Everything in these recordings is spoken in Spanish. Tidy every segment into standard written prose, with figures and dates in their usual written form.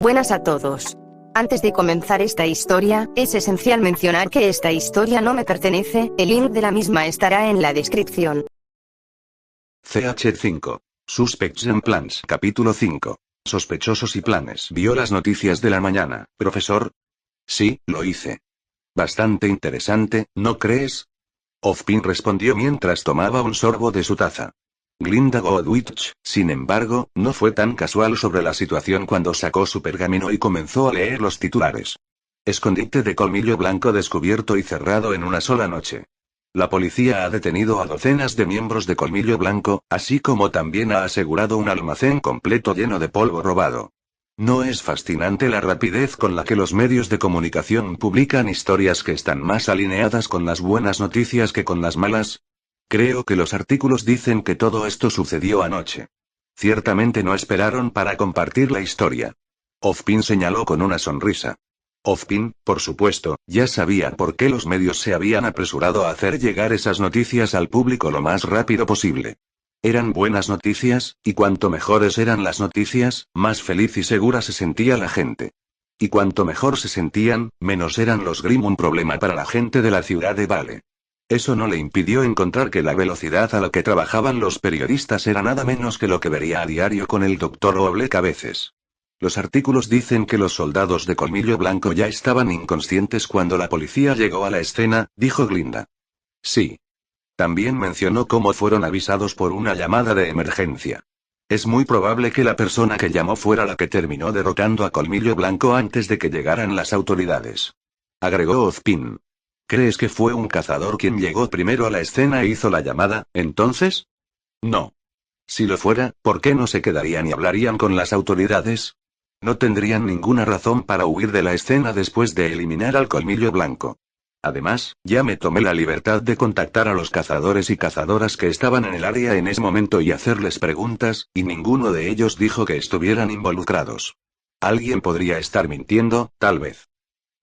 Buenas a todos. Antes de comenzar esta historia, es esencial mencionar que esta historia no me pertenece, el link de la misma estará en la descripción. CH5. Suspects and Plans. Capítulo 5. Sospechosos y planes. ¿Vio las noticias de la mañana, profesor? Sí, lo hice. Bastante interesante, ¿no crees? Ozpin respondió mientras tomaba un sorbo de su taza. Glinda Godwich, sin embargo, no fue tan casual sobre la situación cuando sacó su pergamino y comenzó a leer los titulares. Escondite de colmillo blanco descubierto y cerrado en una sola noche. La policía ha detenido a docenas de miembros de Colmillo Blanco, así como también ha asegurado un almacén completo lleno de polvo robado. ¿No es fascinante la rapidez con la que los medios de comunicación publican historias que están más alineadas con las buenas noticias que con las malas? Creo que los artículos dicen que todo esto sucedió anoche. Ciertamente no esperaron para compartir la historia. Ozpin señaló con una sonrisa. Ozpin, por supuesto, ya sabía por qué los medios se habían apresurado a hacer llegar esas noticias al público lo más rápido posible. Eran buenas noticias, y cuanto mejores eran las noticias, más feliz y segura se sentía la gente. Y cuanto mejor se sentían, menos eran los Grimm un problema para la gente de la ciudad de Vale. Eso no le impidió encontrar que la velocidad a la que trabajaban los periodistas era nada menos que lo que vería a diario con el Dr. Oblek a veces. Los artículos dicen que los soldados de Colmillo Blanco ya estaban inconscientes cuando la policía llegó a la escena, dijo Glinda. Sí. También mencionó cómo fueron avisados por una llamada de emergencia. Es muy probable que la persona que llamó fuera la que terminó derrotando a Colmillo Blanco antes de que llegaran las autoridades. Agregó Ozpin. ¿Crees que fue un cazador quien llegó primero a la escena e hizo la llamada, entonces? No. Si lo fuera, ¿por qué no se quedarían y hablarían con las autoridades? No tendrían ninguna razón para huir de la escena después de eliminar al Colmillo Blanco. Además, ya me tomé la libertad de contactar a los cazadores y cazadoras que estaban en el área en ese momento y hacerles preguntas, y ninguno de ellos dijo que estuvieran involucrados. Alguien podría estar mintiendo, tal vez.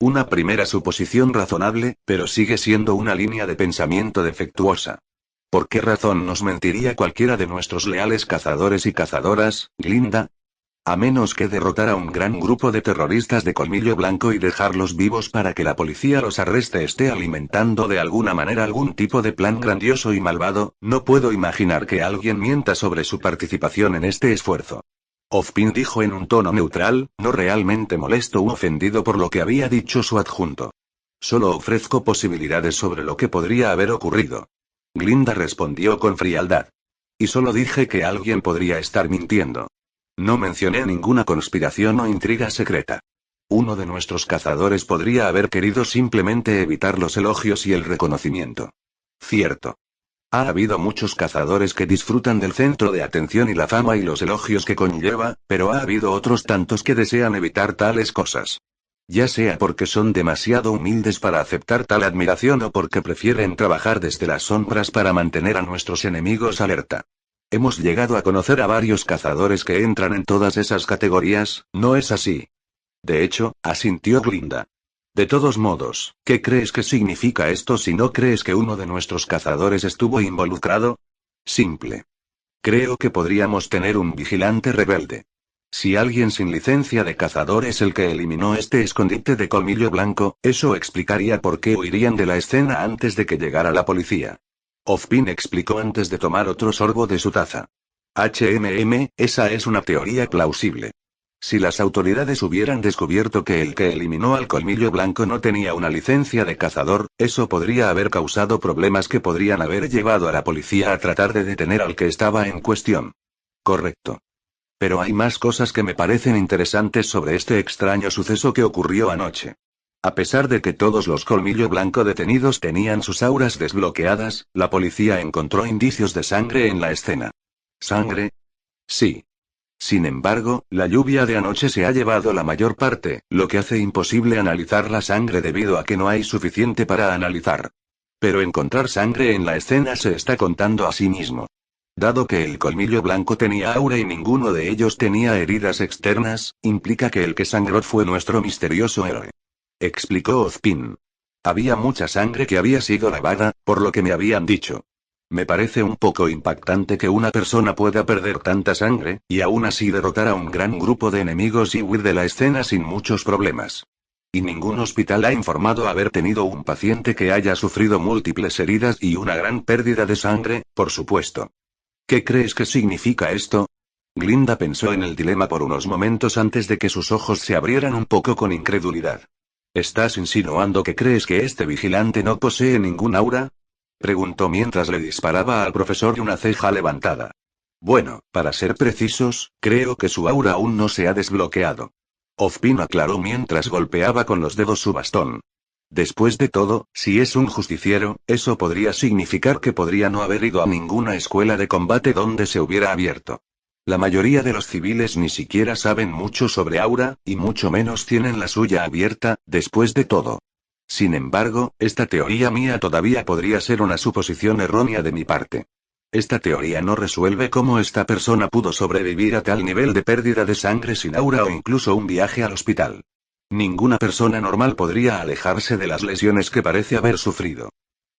Una primera suposición razonable, pero sigue siendo una línea de pensamiento defectuosa. ¿Por qué razón nos mentiría cualquiera de nuestros leales cazadores y cazadoras, Glinda? A menos que derrotar a un gran grupo de terroristas de Colmillo Blanco y dejarlos vivos para que la policía los arreste esté alimentando de alguna manera algún tipo de plan grandioso y malvado, no puedo imaginar que alguien mienta sobre su participación en este esfuerzo. Ozpin dijo en un tono neutral, no realmente molesto u ofendido por lo que había dicho su adjunto. Solo ofrezco posibilidades sobre lo que podría haber ocurrido. Glinda respondió con frialdad. Y solo dije que alguien podría estar mintiendo. No mencioné ninguna conspiración o intriga secreta. Uno de nuestros cazadores podría haber querido simplemente evitar los elogios y el reconocimiento. Cierto. Ha habido muchos cazadores que disfrutan del centro de atención y la fama y los elogios que conlleva, pero ha habido otros tantos que desean evitar tales cosas. Ya sea porque son demasiado humildes para aceptar tal admiración o porque prefieren trabajar desde las sombras para mantener a nuestros enemigos alerta. Hemos llegado a conocer a varios cazadores que entran en todas esas categorías, ¿no es así? De hecho, asintió Glinda. De todos modos, ¿qué crees que significa esto si no crees que uno de nuestros cazadores estuvo involucrado? Simple. Creo que podríamos tener un vigilante rebelde. Si alguien sin licencia de cazador es el que eliminó este escondite de Colmillo Blanco, eso explicaría por qué huirían de la escena antes de que llegara la policía. Ozpin explicó antes de tomar otro sorbo de su taza. Esa es una teoría plausible. Si las autoridades hubieran descubierto que el que eliminó al Colmillo Blanco no tenía una licencia de cazador, eso podría haber causado problemas que podrían haber llevado a la policía a tratar de detener al que estaba en cuestión. Correcto. Pero hay más cosas que me parecen interesantes sobre este extraño suceso que ocurrió anoche. A pesar de que todos los Colmillo Blanco detenidos tenían sus auras desbloqueadas, la policía encontró indicios de sangre en la escena. ¿Sangre? Sí. Sin embargo, la lluvia de anoche se ha llevado la mayor parte, lo que hace imposible analizar la sangre debido a que no hay suficiente para analizar. Pero encontrar sangre en la escena se está contando a sí mismo. Dado que el Colmillo Blanco tenía aura y ninguno de ellos tenía heridas externas, implica que el que sangró fue nuestro misterioso héroe. Explicó Ozpin. Había mucha sangre que había sido lavada, por lo que me habían dicho. Me parece un poco impactante que una persona pueda perder tanta sangre, y aún así derrotar a un gran grupo de enemigos y huir de la escena sin muchos problemas. Y ningún hospital ha informado haber tenido un paciente que haya sufrido múltiples heridas y una gran pérdida de sangre, por supuesto. ¿Qué crees que significa esto? Glinda pensó en el dilema por unos momentos antes de que sus ojos se abrieran un poco con incredulidad. ¿Estás insinuando que crees que este vigilante no posee ningún aura? Preguntó mientras le disparaba al profesor una ceja levantada. Bueno, para ser precisos, creo que su aura aún no se ha desbloqueado. Ozpin aclaró mientras golpeaba con los dedos su bastón. Después de todo, si es un justiciero, eso podría significar que podría no haber ido a ninguna escuela de combate donde se hubiera abierto. La mayoría de los civiles ni siquiera saben mucho sobre aura, y mucho menos tienen la suya abierta, después de todo. Sin embargo, esta teoría mía todavía podría ser una suposición errónea de mi parte. Esta teoría no resuelve cómo esta persona pudo sobrevivir a tal nivel de pérdida de sangre sin aura o incluso un viaje al hospital. Ninguna persona normal podría alejarse de las lesiones que parece haber sufrido.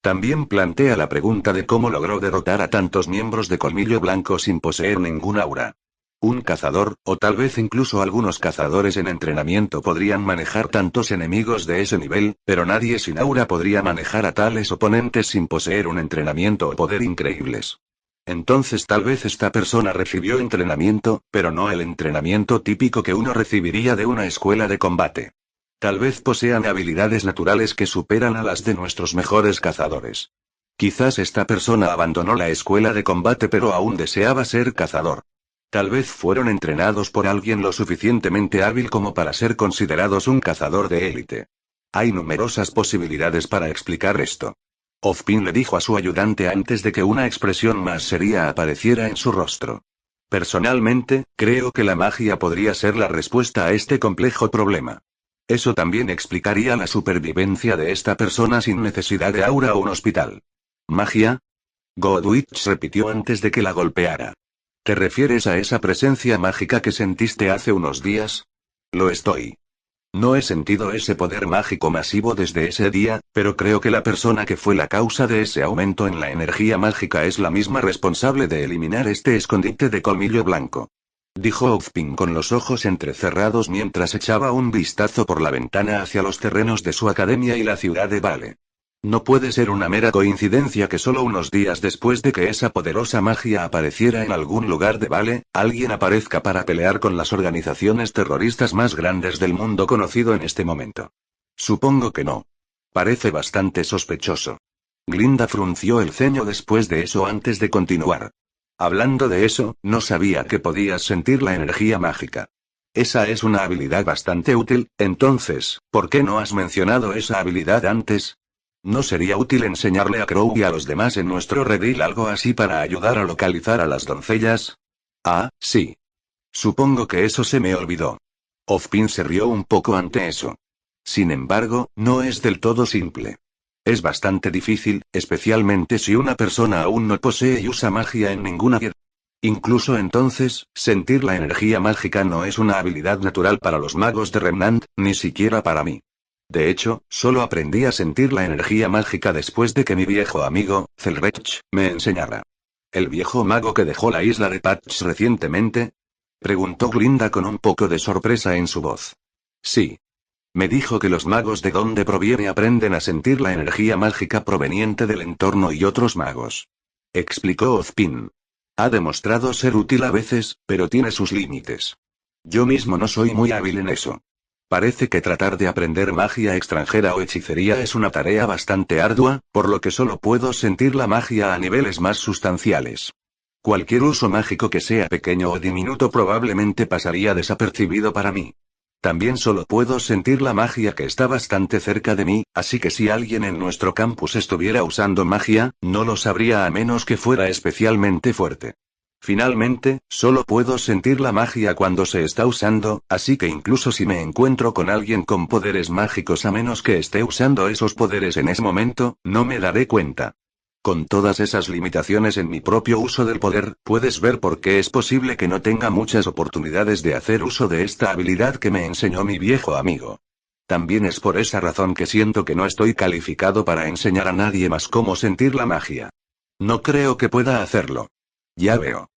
También plantea la pregunta de cómo logró derrotar a tantos miembros de Colmillo Blanco sin poseer ningún aura. Un cazador, o tal vez incluso algunos cazadores en entrenamiento podrían manejar tantos enemigos de ese nivel, pero nadie sin aura podría manejar a tales oponentes sin poseer un entrenamiento o poder increíbles. Entonces tal vez esta persona recibió entrenamiento, pero no el entrenamiento típico que uno recibiría de una escuela de combate. Tal vez posean habilidades naturales que superan a las de nuestros mejores cazadores. Quizás esta persona abandonó la escuela de combate pero aún deseaba ser cazador. Tal vez fueron entrenados por alguien lo suficientemente hábil como para ser considerados un cazador de élite. Hay numerosas posibilidades para explicar esto. Ozpin le dijo a su ayudante antes de que una expresión más seria apareciera en su rostro. Personalmente, creo que la magia podría ser la respuesta a este complejo problema. Eso también explicaría la supervivencia de esta persona sin necesidad de aura o un hospital. ¿Magia? Godwich repitió antes de que la golpeara. ¿Te refieres a esa presencia mágica que sentiste hace unos días? Lo estoy. No he sentido ese poder mágico masivo desde ese día, pero creo que la persona que fue la causa de ese aumento en la energía mágica es la misma responsable de eliminar este escondite de Colmillo Blanco. Dijo Ozpin con los ojos entrecerrados mientras echaba un vistazo por la ventana hacia los terrenos de su academia y la ciudad de Vale. No puede ser una mera coincidencia que solo unos días después de que esa poderosa magia apareciera en algún lugar de Vale, alguien aparezca para pelear con las organizaciones terroristas más grandes del mundo conocido en este momento. Supongo que no. Parece bastante sospechoso. Glinda frunció el ceño después de eso antes de continuar. Hablando de eso, no sabía que podías sentir la energía mágica. Esa es una habilidad bastante útil, entonces, ¿por qué no has mencionado esa habilidad antes? ¿No sería útil enseñarle a Crow y a los demás en nuestro redil algo así para ayudar a localizar a las doncellas? Ah, sí. Supongo que eso se me olvidó. Ozpin se rió un poco ante eso. Sin embargo, no es del todo simple. Es bastante difícil, especialmente si una persona aún no posee y usa magia en ninguna vida. Incluso entonces, sentir la energía mágica no es una habilidad natural para los magos de Remnant, ni siquiera para mí. De hecho, solo aprendí a sentir la energía mágica después de que mi viejo amigo, Zelrech, me enseñara. ¿El viejo mago que dejó la isla de Patch recientemente? Preguntó Glinda con un poco de sorpresa en su voz. Sí. Me dijo que los magos de donde proviene aprenden a sentir la energía mágica proveniente del entorno y otros magos. Explicó Ozpin. Ha demostrado ser útil a veces, pero tiene sus límites. Yo mismo no soy muy hábil en eso. Parece que tratar de aprender magia extranjera o hechicería es una tarea bastante ardua, por lo que solo puedo sentir la magia a niveles más sustanciales. Cualquier uso mágico que sea pequeño o diminuto probablemente pasaría desapercibido para mí. También solo puedo sentir la magia que está bastante cerca de mí, así que si alguien en nuestro campus estuviera usando magia, no lo sabría a menos que fuera especialmente fuerte. Finalmente, solo puedo sentir la magia cuando se está usando, así que incluso si me encuentro con alguien con poderes mágicos a menos que esté usando esos poderes en ese momento, no me daré cuenta. Con todas esas limitaciones en mi propio uso del poder, puedes ver por qué es posible que no tenga muchas oportunidades de hacer uso de esta habilidad que me enseñó mi viejo amigo. También es por esa razón que siento que no estoy calificado para enseñar a nadie más cómo sentir la magia. No creo que pueda hacerlo. Ya veo.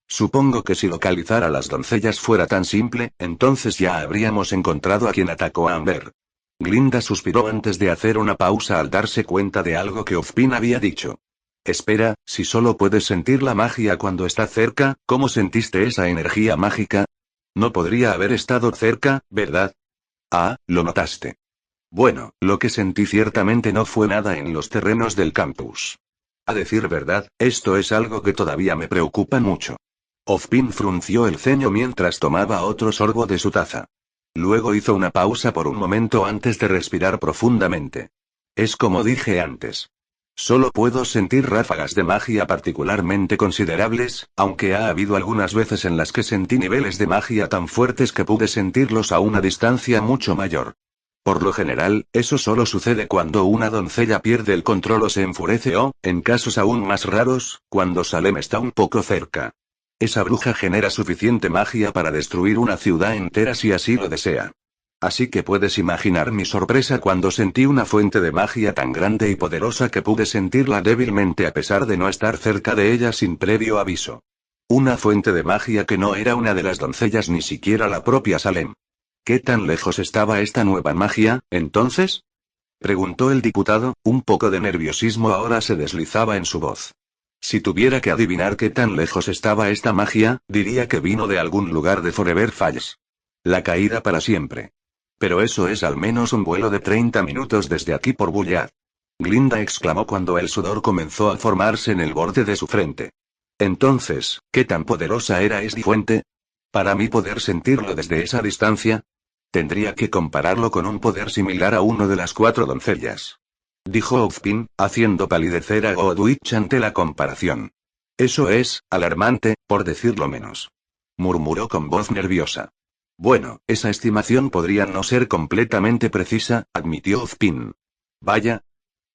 Supongo que si localizar a las doncellas fuera tan simple, entonces ya habríamos encontrado a quien atacó a Amber. Glinda suspiró antes de hacer una pausa al darse cuenta de algo que Ozpin había dicho. Espera, si solo puedes sentir la magia cuando está cerca, ¿cómo sentiste esa energía mágica? No podría haber estado cerca, ¿verdad? Ah, lo notaste. Bueno, lo que sentí ciertamente no fue nada en los terrenos del campus. A decir verdad, esto es algo que todavía me preocupa mucho. Ozpin frunció el ceño mientras tomaba otro sorbo de su taza. Luego hizo una pausa por un momento antes de respirar profundamente. Es como dije antes. Solo puedo sentir ráfagas de magia particularmente considerables, aunque ha habido algunas veces en las que sentí niveles de magia tan fuertes que pude sentirlos a una distancia mucho mayor. Por lo general, eso solo sucede cuando una doncella pierde el control o se enfurece o, en casos aún más raros, cuando Salem está un poco cerca. Esa bruja genera suficiente magia para destruir una ciudad entera si así lo desea. Así que puedes imaginar mi sorpresa cuando sentí una fuente de magia tan grande y poderosa que pude sentirla débilmente a pesar de no estar cerca de ella sin previo aviso. Una fuente de magia que no era una de las doncellas ni siquiera la propia Salem. ¿Qué tan lejos estaba esta nueva magia, entonces? Preguntó el diputado, un poco de nerviosismo ahora se deslizaba en su voz. Si tuviera que adivinar qué tan lejos estaba esta magia, diría que vino de algún lugar de Forever Falls. La caída para siempre. Pero eso es al menos un vuelo de 30 minutos desde aquí por Bullard. Glinda exclamó cuando el sudor comenzó a formarse en el borde de su frente. Entonces, ¿qué tan poderosa era esta fuente? Para mí poder sentirlo desde esa distancia, tendría que compararlo con un poder similar a uno de las 4 doncellas. Dijo Ozpin, haciendo palidecer a Godwich ante la comparación. Eso es, alarmante, por decirlo menos. Murmuró con voz nerviosa. Bueno, esa estimación podría no ser completamente precisa, admitió Ozpin. Vaya.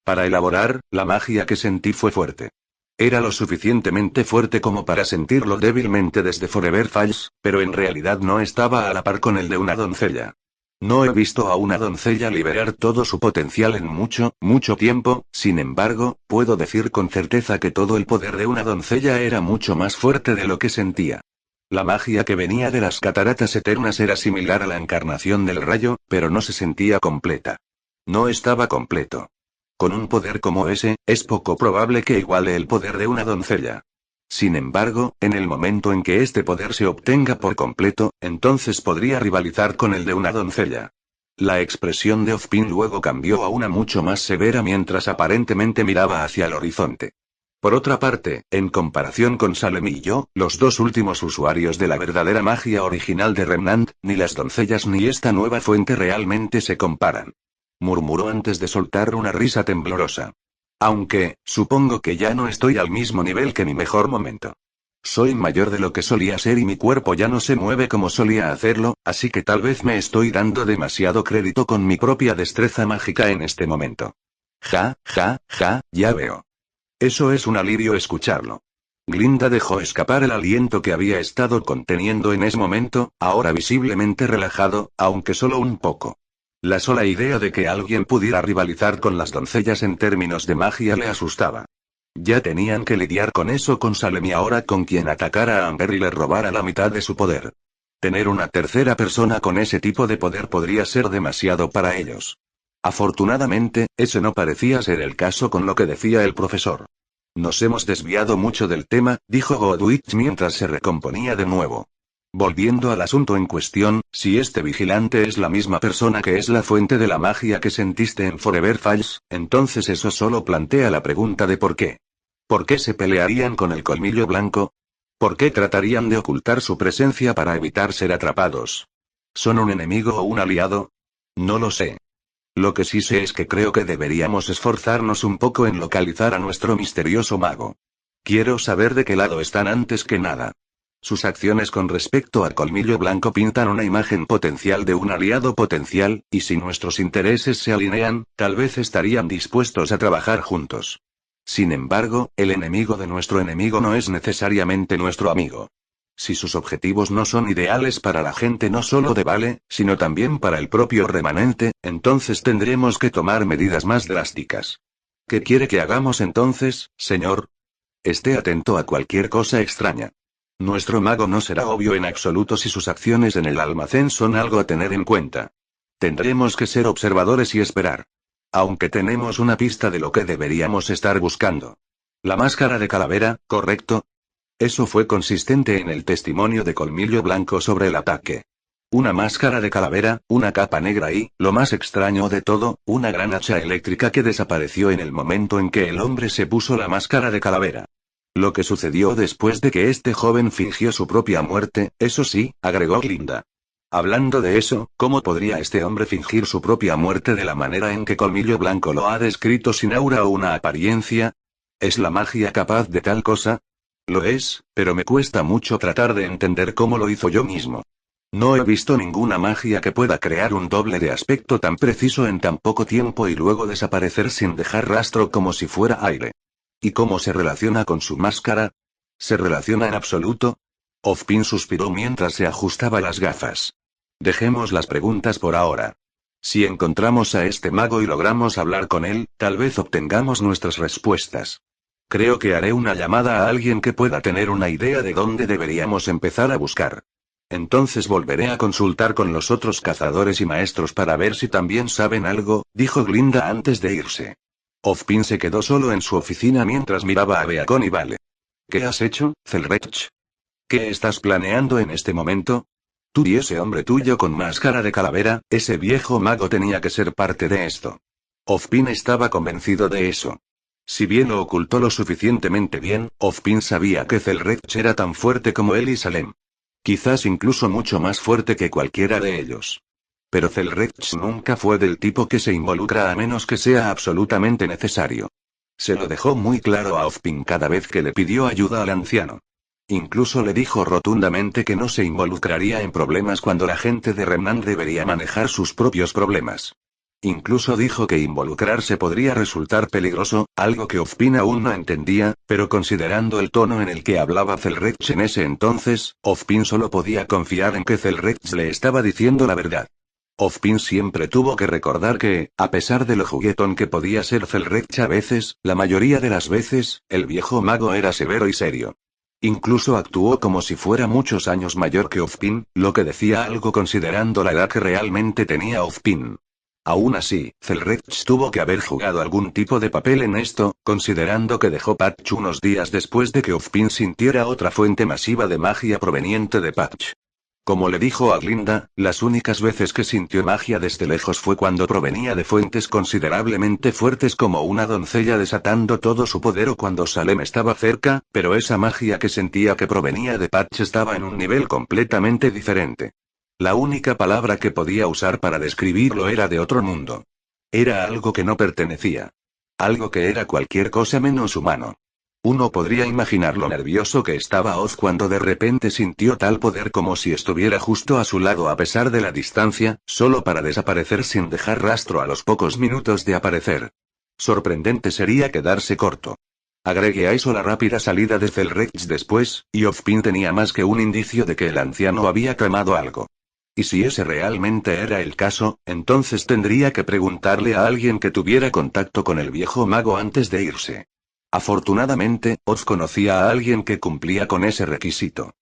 Para elaborar, la magia que sentí fue fuerte. Era lo suficientemente fuerte como para sentirlo débilmente desde Forever Falls, pero en realidad no estaba a la par con el de una doncella. No he visto a una doncella liberar todo su potencial en mucho, mucho tiempo, sin embargo, puedo decir con certeza que todo el poder de una doncella era mucho más fuerte de lo que sentía. La magia que venía de las cataratas eternas era similar a la encarnación del rayo, pero no se sentía completa. No estaba completo. Con un poder como ese, es poco probable que iguale el poder de una doncella. Sin embargo, en el momento en que este poder se obtenga por completo, entonces podría rivalizar con el de una doncella. La expresión de Ozpin luego cambió a una mucho más severa mientras aparentemente miraba hacia el horizonte. Por otra parte, en comparación con Salem y yo, los dos últimos usuarios de la verdadera magia original de Remnant, ni las doncellas ni esta nueva fuente realmente se comparan. Murmuró antes de soltar una risa temblorosa. Aunque, supongo que ya no estoy al mismo nivel que mi mejor momento. Soy mayor de lo que solía ser y mi cuerpo ya no se mueve como solía hacerlo, así que tal vez me estoy dando demasiado crédito con mi propia destreza mágica en este momento. Ja, ya veo. Eso es un alivio escucharlo. Glinda dejó escapar el aliento que había estado conteniendo en ese momento, ahora visiblemente relajado, aunque solo un poco. La sola idea de que alguien pudiera rivalizar con las doncellas en términos de magia le asustaba. Ya tenían que lidiar con eso con Salem y ahora con quien atacara a Amber y le robara la mitad de su poder. Tener una tercera persona con ese tipo de poder podría ser demasiado para ellos. Afortunadamente, ese no parecía ser el caso con lo que decía el profesor. Nos hemos desviado mucho del tema, dijo Godwich mientras se recomponía de nuevo. Volviendo al asunto en cuestión, si este vigilante es la misma persona que es la fuente de la magia que sentiste en Forever Falls, entonces eso solo plantea la pregunta de por qué. ¿Por qué se pelearían con el colmillo blanco? ¿Por qué tratarían de ocultar su presencia para evitar ser atrapados? ¿Son un enemigo o un aliado? No lo sé. Lo que sí sé es que creo que deberíamos esforzarnos un poco en localizar a nuestro misterioso mago. Quiero saber de qué lado están antes que nada. Sus acciones con respecto al colmillo blanco pintan una imagen potencial de un aliado potencial, y si nuestros intereses se alinean, tal vez estarían dispuestos a trabajar juntos. Sin embargo, el enemigo de nuestro enemigo no es necesariamente nuestro amigo. Si sus objetivos no son ideales para la gente no solo de Vale, sino también para el propio remanente, entonces tendremos que tomar medidas más drásticas. ¿Qué quiere que hagamos entonces, señor? Esté atento a cualquier cosa extraña. Nuestro mago no será obvio en absoluto si sus acciones en el almacén son algo a tener en cuenta. Tendremos que ser observadores y esperar. Aunque tenemos una pista de lo que deberíamos estar buscando. La máscara de calavera, ¿correcto? Eso fue consistente en el testimonio de Colmillo Blanco sobre el ataque. Una máscara de calavera, una capa negra y, lo más extraño de todo, una gran hacha eléctrica que desapareció en el momento en que el hombre se puso la máscara de calavera. Lo que sucedió después de que este joven fingió su propia muerte, eso sí, agregó Glinda. Hablando de eso, ¿cómo podría este hombre fingir su propia muerte de la manera en que Colmillo Blanco lo ha descrito sin aura o una apariencia? ¿Es la magia capaz de tal cosa? Lo es, pero me cuesta mucho tratar de entender cómo lo hizo yo mismo. No he visto ninguna magia que pueda crear un doble de aspecto tan preciso en tan poco tiempo y luego desaparecer sin dejar rastro como si fuera aire. ¿Y cómo se relaciona con su máscara? ¿Se relaciona en absoluto? Ozpin suspiró mientras se ajustaba las gafas. Dejemos las preguntas por ahora. Si encontramos a este mago y logramos hablar con él, tal vez obtengamos nuestras respuestas. Creo que haré una llamada a alguien que pueda tener una idea de dónde deberíamos empezar a buscar. Entonces volveré a consultar con los otros cazadores y maestros para ver si también saben algo, dijo Glinda antes de irse. Ozpin se quedó solo en su oficina mientras miraba a Beacon y Vale. ¿Qué has hecho, Zelrech? ¿Qué estás planeando en este momento? Tú y ese hombre tuyo con máscara de calavera, ese viejo mago tenía que ser parte de esto. Ozpin estaba convencido de eso. Si bien lo ocultó lo suficientemente bien, Ozpin sabía que Zelrech era tan fuerte como él y Salem. Quizás incluso mucho más fuerte que cualquiera de ellos. Pero Zelrech nunca fue del tipo que se involucra a menos que sea absolutamente necesario. Se lo dejó muy claro a Ozpin cada vez que le pidió ayuda al anciano. Incluso le dijo rotundamente que no se involucraría en problemas cuando la gente de Remnant debería manejar sus propios problemas. Incluso dijo que involucrarse podría resultar peligroso, algo que Ozpin aún no entendía, pero considerando el tono en el que hablaba Zelrech en ese entonces, Ozpin solo podía confiar en que Zelrech le estaba diciendo la verdad. Ozpin siempre tuvo que recordar que, a pesar de lo juguetón que podía ser Zelrech a veces, la mayoría de las veces, el viejo mago era severo y serio. Incluso actuó como si fuera muchos años mayor que Ozpin, lo que decía algo considerando la edad que realmente tenía Ozpin. Aún así, Zelrech tuvo que haber jugado algún tipo de papel en esto, considerando que dejó Patch unos días después de que Ozpin sintiera otra fuente masiva de magia proveniente de Patch. Como le dijo a Glinda, las únicas veces que sintió magia desde lejos fue cuando provenía de fuentes considerablemente fuertes como una doncella desatando todo su poder o cuando Salem estaba cerca, pero esa magia que sentía que provenía de Patch estaba en un nivel completamente diferente. La única palabra que podía usar para describirlo era de otro mundo. Era algo que no pertenecía. Algo que era cualquier cosa menos humano. Uno podría imaginar lo nervioso que estaba Oz cuando de repente sintió tal poder como si estuviera justo a su lado a pesar de la distancia, solo para desaparecer sin dejar rastro a los pocos minutos de aparecer. Sorprendente sería quedarse corto. Agregue a eso la rápida salida de Zelrech después, y Ozpin tenía más que un indicio de que el anciano había tramado algo. Y si ese realmente era el caso, entonces tendría que preguntarle a alguien que tuviera contacto con el viejo mago antes de irse. Afortunadamente, Oz conocía a alguien que cumplía con ese requisito.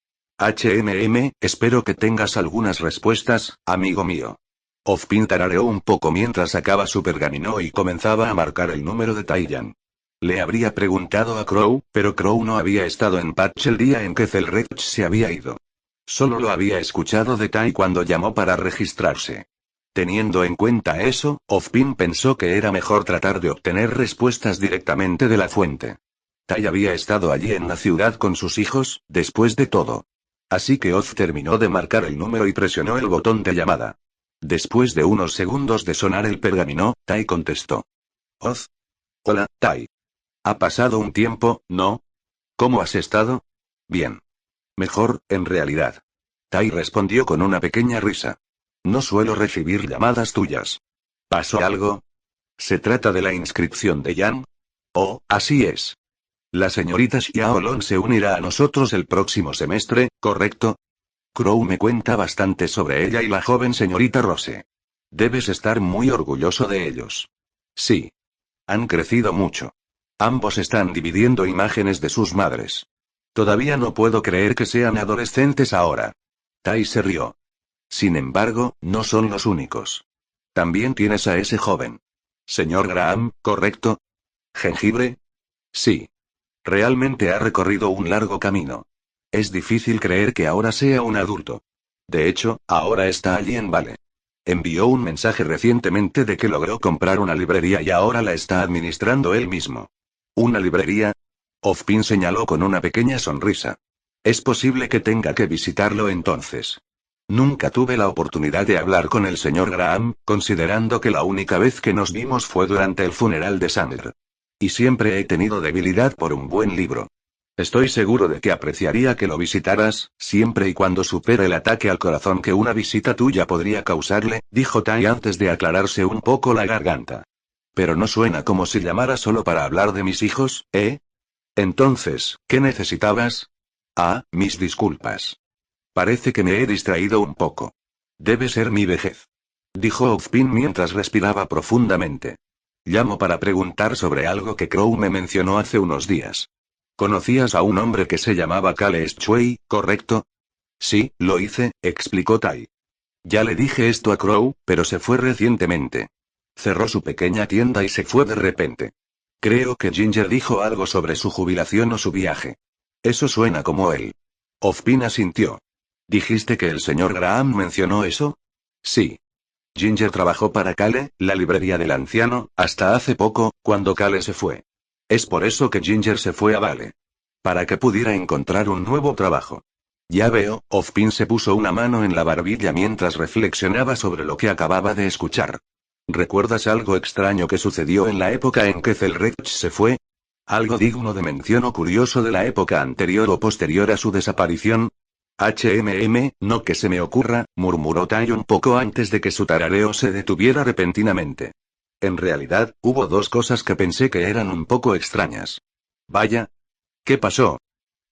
Espero que tengas algunas respuestas, amigo mío. Ozpin tarareó un poco mientras sacaba su pergamino y comenzaba a marcar el número de Taiyan. Le habría preguntado a Crow, pero Crow no había estado en Patch el día en que Zelrech se había ido. Solo lo había escuchado de Tai cuando llamó para registrarse. Teniendo en cuenta eso, Ozpin pensó que era mejor tratar de obtener respuestas directamente de la fuente. Tai había estado allí en la ciudad con sus hijos, después de todo. Así que Oz terminó de marcar el número y presionó el botón de llamada. Después de unos segundos de sonar el pergamino, Tai contestó. Oz. Hola, Tai. Ha pasado un tiempo, ¿no? ¿Cómo has estado? Bien. Mejor, en realidad. Tai respondió con una pequeña risa. No suelo recibir llamadas tuyas. ¿Pasó algo? ¿Se trata de la inscripción de Yan? Oh, así es. La señorita Xiaolong se unirá a nosotros el próximo semestre, ¿correcto? Crow me cuenta bastante sobre ella y la joven señorita Rose. Debes estar muy orgulloso de ellos. Sí. Han crecido mucho. Ambos están dividiendo imágenes de sus madres. Todavía no puedo creer que sean adolescentes ahora. Tai se rió. Sin embargo, no son los únicos. También tienes a ese joven. Señor Graham, ¿correcto? ¿Jengibre? Sí. Realmente ha recorrido un largo camino. Es difícil creer que ahora sea un adulto. De hecho, ahora está allí en Vale. Envió un mensaje recientemente de que logró comprar una librería y ahora la está administrando él mismo. ¿Una librería? Ozpin señaló con una pequeña sonrisa. Es posible que tenga que visitarlo entonces. Nunca tuve la oportunidad de hablar con el señor Graham, considerando que la única vez que nos vimos fue durante el funeral de Sandra. Y siempre he tenido debilidad por un buen libro. Estoy seguro de que apreciaría que lo visitaras, siempre y cuando supere el ataque al corazón que una visita tuya podría causarle, dijo Tai antes de aclararse un poco la garganta. Pero no suena como si llamara solo para hablar de mis hijos, ¿eh? Entonces, ¿qué necesitabas? Ah, mis disculpas. Parece que me he distraído un poco. Debe ser mi vejez. Dijo Ozpin mientras respiraba profundamente. Llamo para preguntar sobre algo que Crow me mencionó hace unos días. ¿Conocías a un hombre que se llamaba Kale Shui, correcto? Sí, lo hice, explicó Tai. Ya le dije esto a Crow, pero se fue recientemente. Cerró su pequeña tienda y se fue de repente. Creo que Ginger dijo algo sobre su jubilación o su viaje. Eso suena como él. Ozpin asintió. ¿Dijiste que el señor Graham mencionó eso? Sí. Ginger trabajó para Kale, la librería del anciano, hasta hace poco, cuando Kale se fue. Es por eso que Ginger se fue a Vale. Para que pudiera encontrar un nuevo trabajo. Ya veo, Ozpin se puso una mano en la barbilla mientras reflexionaba sobre lo que acababa de escuchar. ¿Recuerdas algo extraño que sucedió en la época en que Zelrech se fue? ¿Algo digno de mención o curioso de la época anterior o posterior a su desaparición? No que se me ocurra, murmuró Tai un poco antes de que su tarareo se detuviera repentinamente. En realidad, hubo dos cosas que pensé que eran un poco extrañas. Vaya. ¿Qué pasó?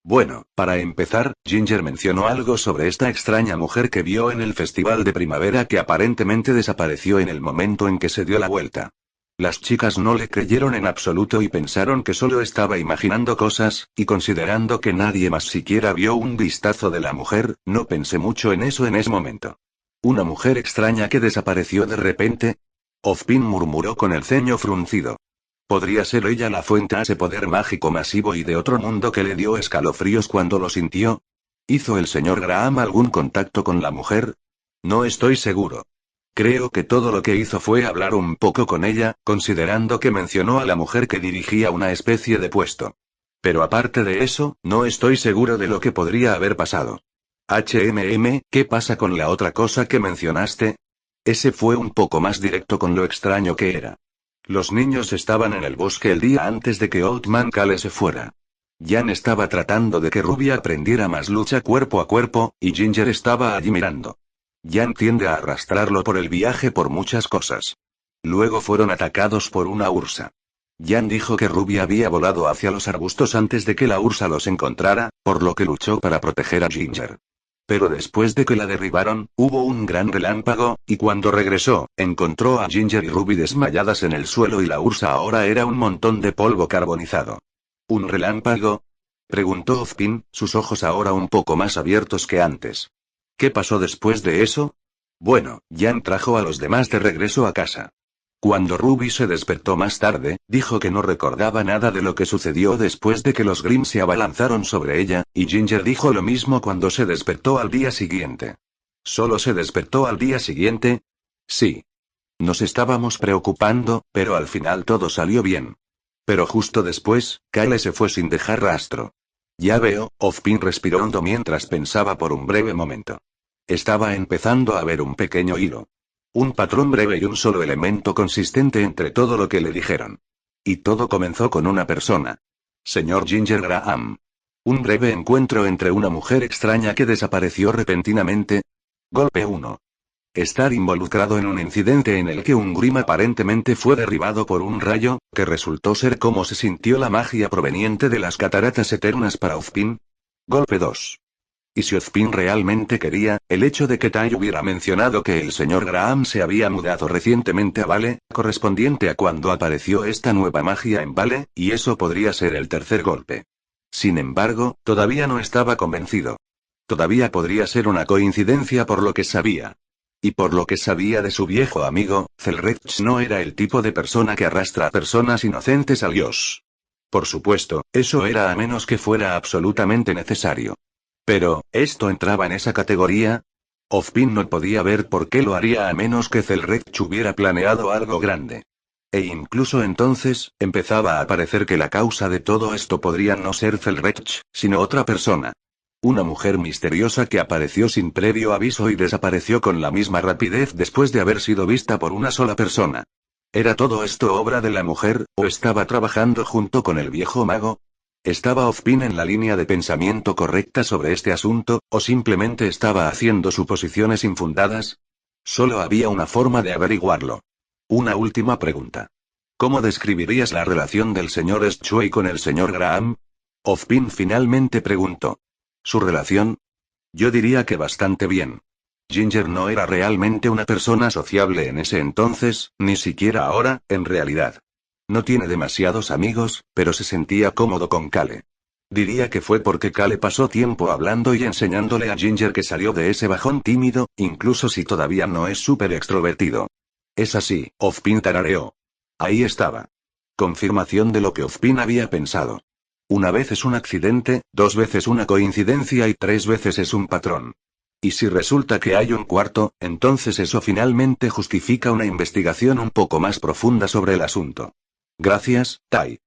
Bueno, para empezar, Ginger mencionó algo sobre esta extraña mujer que vio en el festival de primavera que aparentemente desapareció en el momento en que se dio la vuelta. Las chicas no le creyeron en absoluto y pensaron que solo estaba imaginando cosas, y considerando que nadie más siquiera vio un vistazo de la mujer, no pensé mucho en eso en ese momento. ¿Una mujer extraña que desapareció de repente? Ozpin murmuró con el ceño fruncido. ¿Podría ser ella la fuente a ese poder mágico masivo y de otro mundo que le dio escalofríos cuando lo sintió? ¿Hizo el señor Graham algún contacto con la mujer? No estoy seguro. Creo que todo lo que hizo fue hablar un poco con ella, considerando que mencionó a la mujer que dirigía una especie de puesto. Pero aparte de eso, no estoy seguro de lo que podría haber pasado. ¿Qué pasa con la otra cosa que mencionaste? Ese fue un poco más directo con lo extraño que era. Los niños estaban en el bosque el día antes de que Old Man Kale se fuera. Jan estaba tratando de que Ruby aprendiera más lucha cuerpo a cuerpo, y Ginger estaba allí mirando. Jan tiende a arrastrarlo por el viaje por muchas cosas. Luego fueron atacados por una ursa. Jan dijo que Ruby había volado hacia los arbustos antes de que la ursa los encontrara, por lo que luchó para proteger a Ginger. Pero después de que la derribaron, hubo un gran relámpago, y cuando regresó, encontró a Ginger y Ruby desmayadas en el suelo y la ursa ahora era un montón de polvo carbonizado. ¿Un relámpago? Preguntó Ozpin, sus ojos ahora un poco más abiertos que antes. ¿Qué pasó después de eso? Bueno, Jan trajo a los demás de regreso a casa. Cuando Ruby se despertó más tarde, dijo que no recordaba nada de lo que sucedió después de que los Grimm se abalanzaron sobre ella, y Ginger dijo lo mismo cuando se despertó al día siguiente. ¿Solo se despertó al día siguiente? Sí. Nos estábamos preocupando, pero al final todo salió bien. Pero justo después, Kale se fue sin dejar rastro. Ya veo, Ozpin respiró hondo mientras pensaba por un breve momento. Estaba empezando a ver un pequeño hilo. Un patrón breve y un solo elemento consistente entre todo lo que le dijeron. Y todo comenzó con una persona. Señor Ginger Graham. Un breve encuentro entre una mujer extraña que desapareció repentinamente. Golpe 1. Estar involucrado en un incidente en el que un Grimm aparentemente fue derribado por un rayo, que resultó ser cómo se sintió la magia proveniente de las cataratas eternas para Ozpin. Golpe 2. Y si Ozpin realmente quería, el hecho de que Tai hubiera mencionado que el señor Graham se había mudado recientemente a Vale, correspondiente a cuando apareció esta nueva magia en Vale, y eso podría ser el tercer golpe. Sin embargo, todavía no estaba convencido. Todavía podría ser una coincidencia por lo que sabía. Y por lo que sabía de su viejo amigo, Zelrech no era el tipo de persona que arrastra a personas inocentes al Dios. Por supuesto, eso era a menos que fuera absolutamente necesario. Pero, ¿esto entraba en esa categoría? Ozpin no podía ver por qué lo haría a menos que Zelrech hubiera planeado algo grande. E incluso entonces, empezaba a parecer que la causa de todo esto podría no ser Zelrech, sino otra persona. Una mujer misteriosa que apareció sin previo aviso y desapareció con la misma rapidez después de haber sido vista por una sola persona. ¿Era todo esto obra de la mujer, o estaba trabajando junto con el viejo mago? ¿Estaba Ozpin en la línea de pensamiento correcta sobre este asunto, o simplemente estaba haciendo suposiciones infundadas? Solo había una forma de averiguarlo. Una última pregunta. ¿Cómo describirías la relación del señor Shui con el señor Graham? Ozpin finalmente preguntó. ¿Su relación? Yo diría que bastante bien. Ginger no era realmente una persona sociable en ese entonces, ni siquiera ahora, en realidad. No tiene demasiados amigos, pero se sentía cómodo con Kale. Diría que fue porque Kale pasó tiempo hablando y enseñándole a Ginger que salió de ese bajón tímido, incluso si todavía no es súper extrovertido. Es así, Ozpin tarareó. Ahí estaba. Confirmación de lo que Ozpin había pensado. Una vez es un accidente, 2 veces una coincidencia y 3 veces es un patrón. Y si resulta que hay un cuarto, entonces eso finalmente justifica una investigación un poco más profunda sobre el asunto. Gracias, Tai.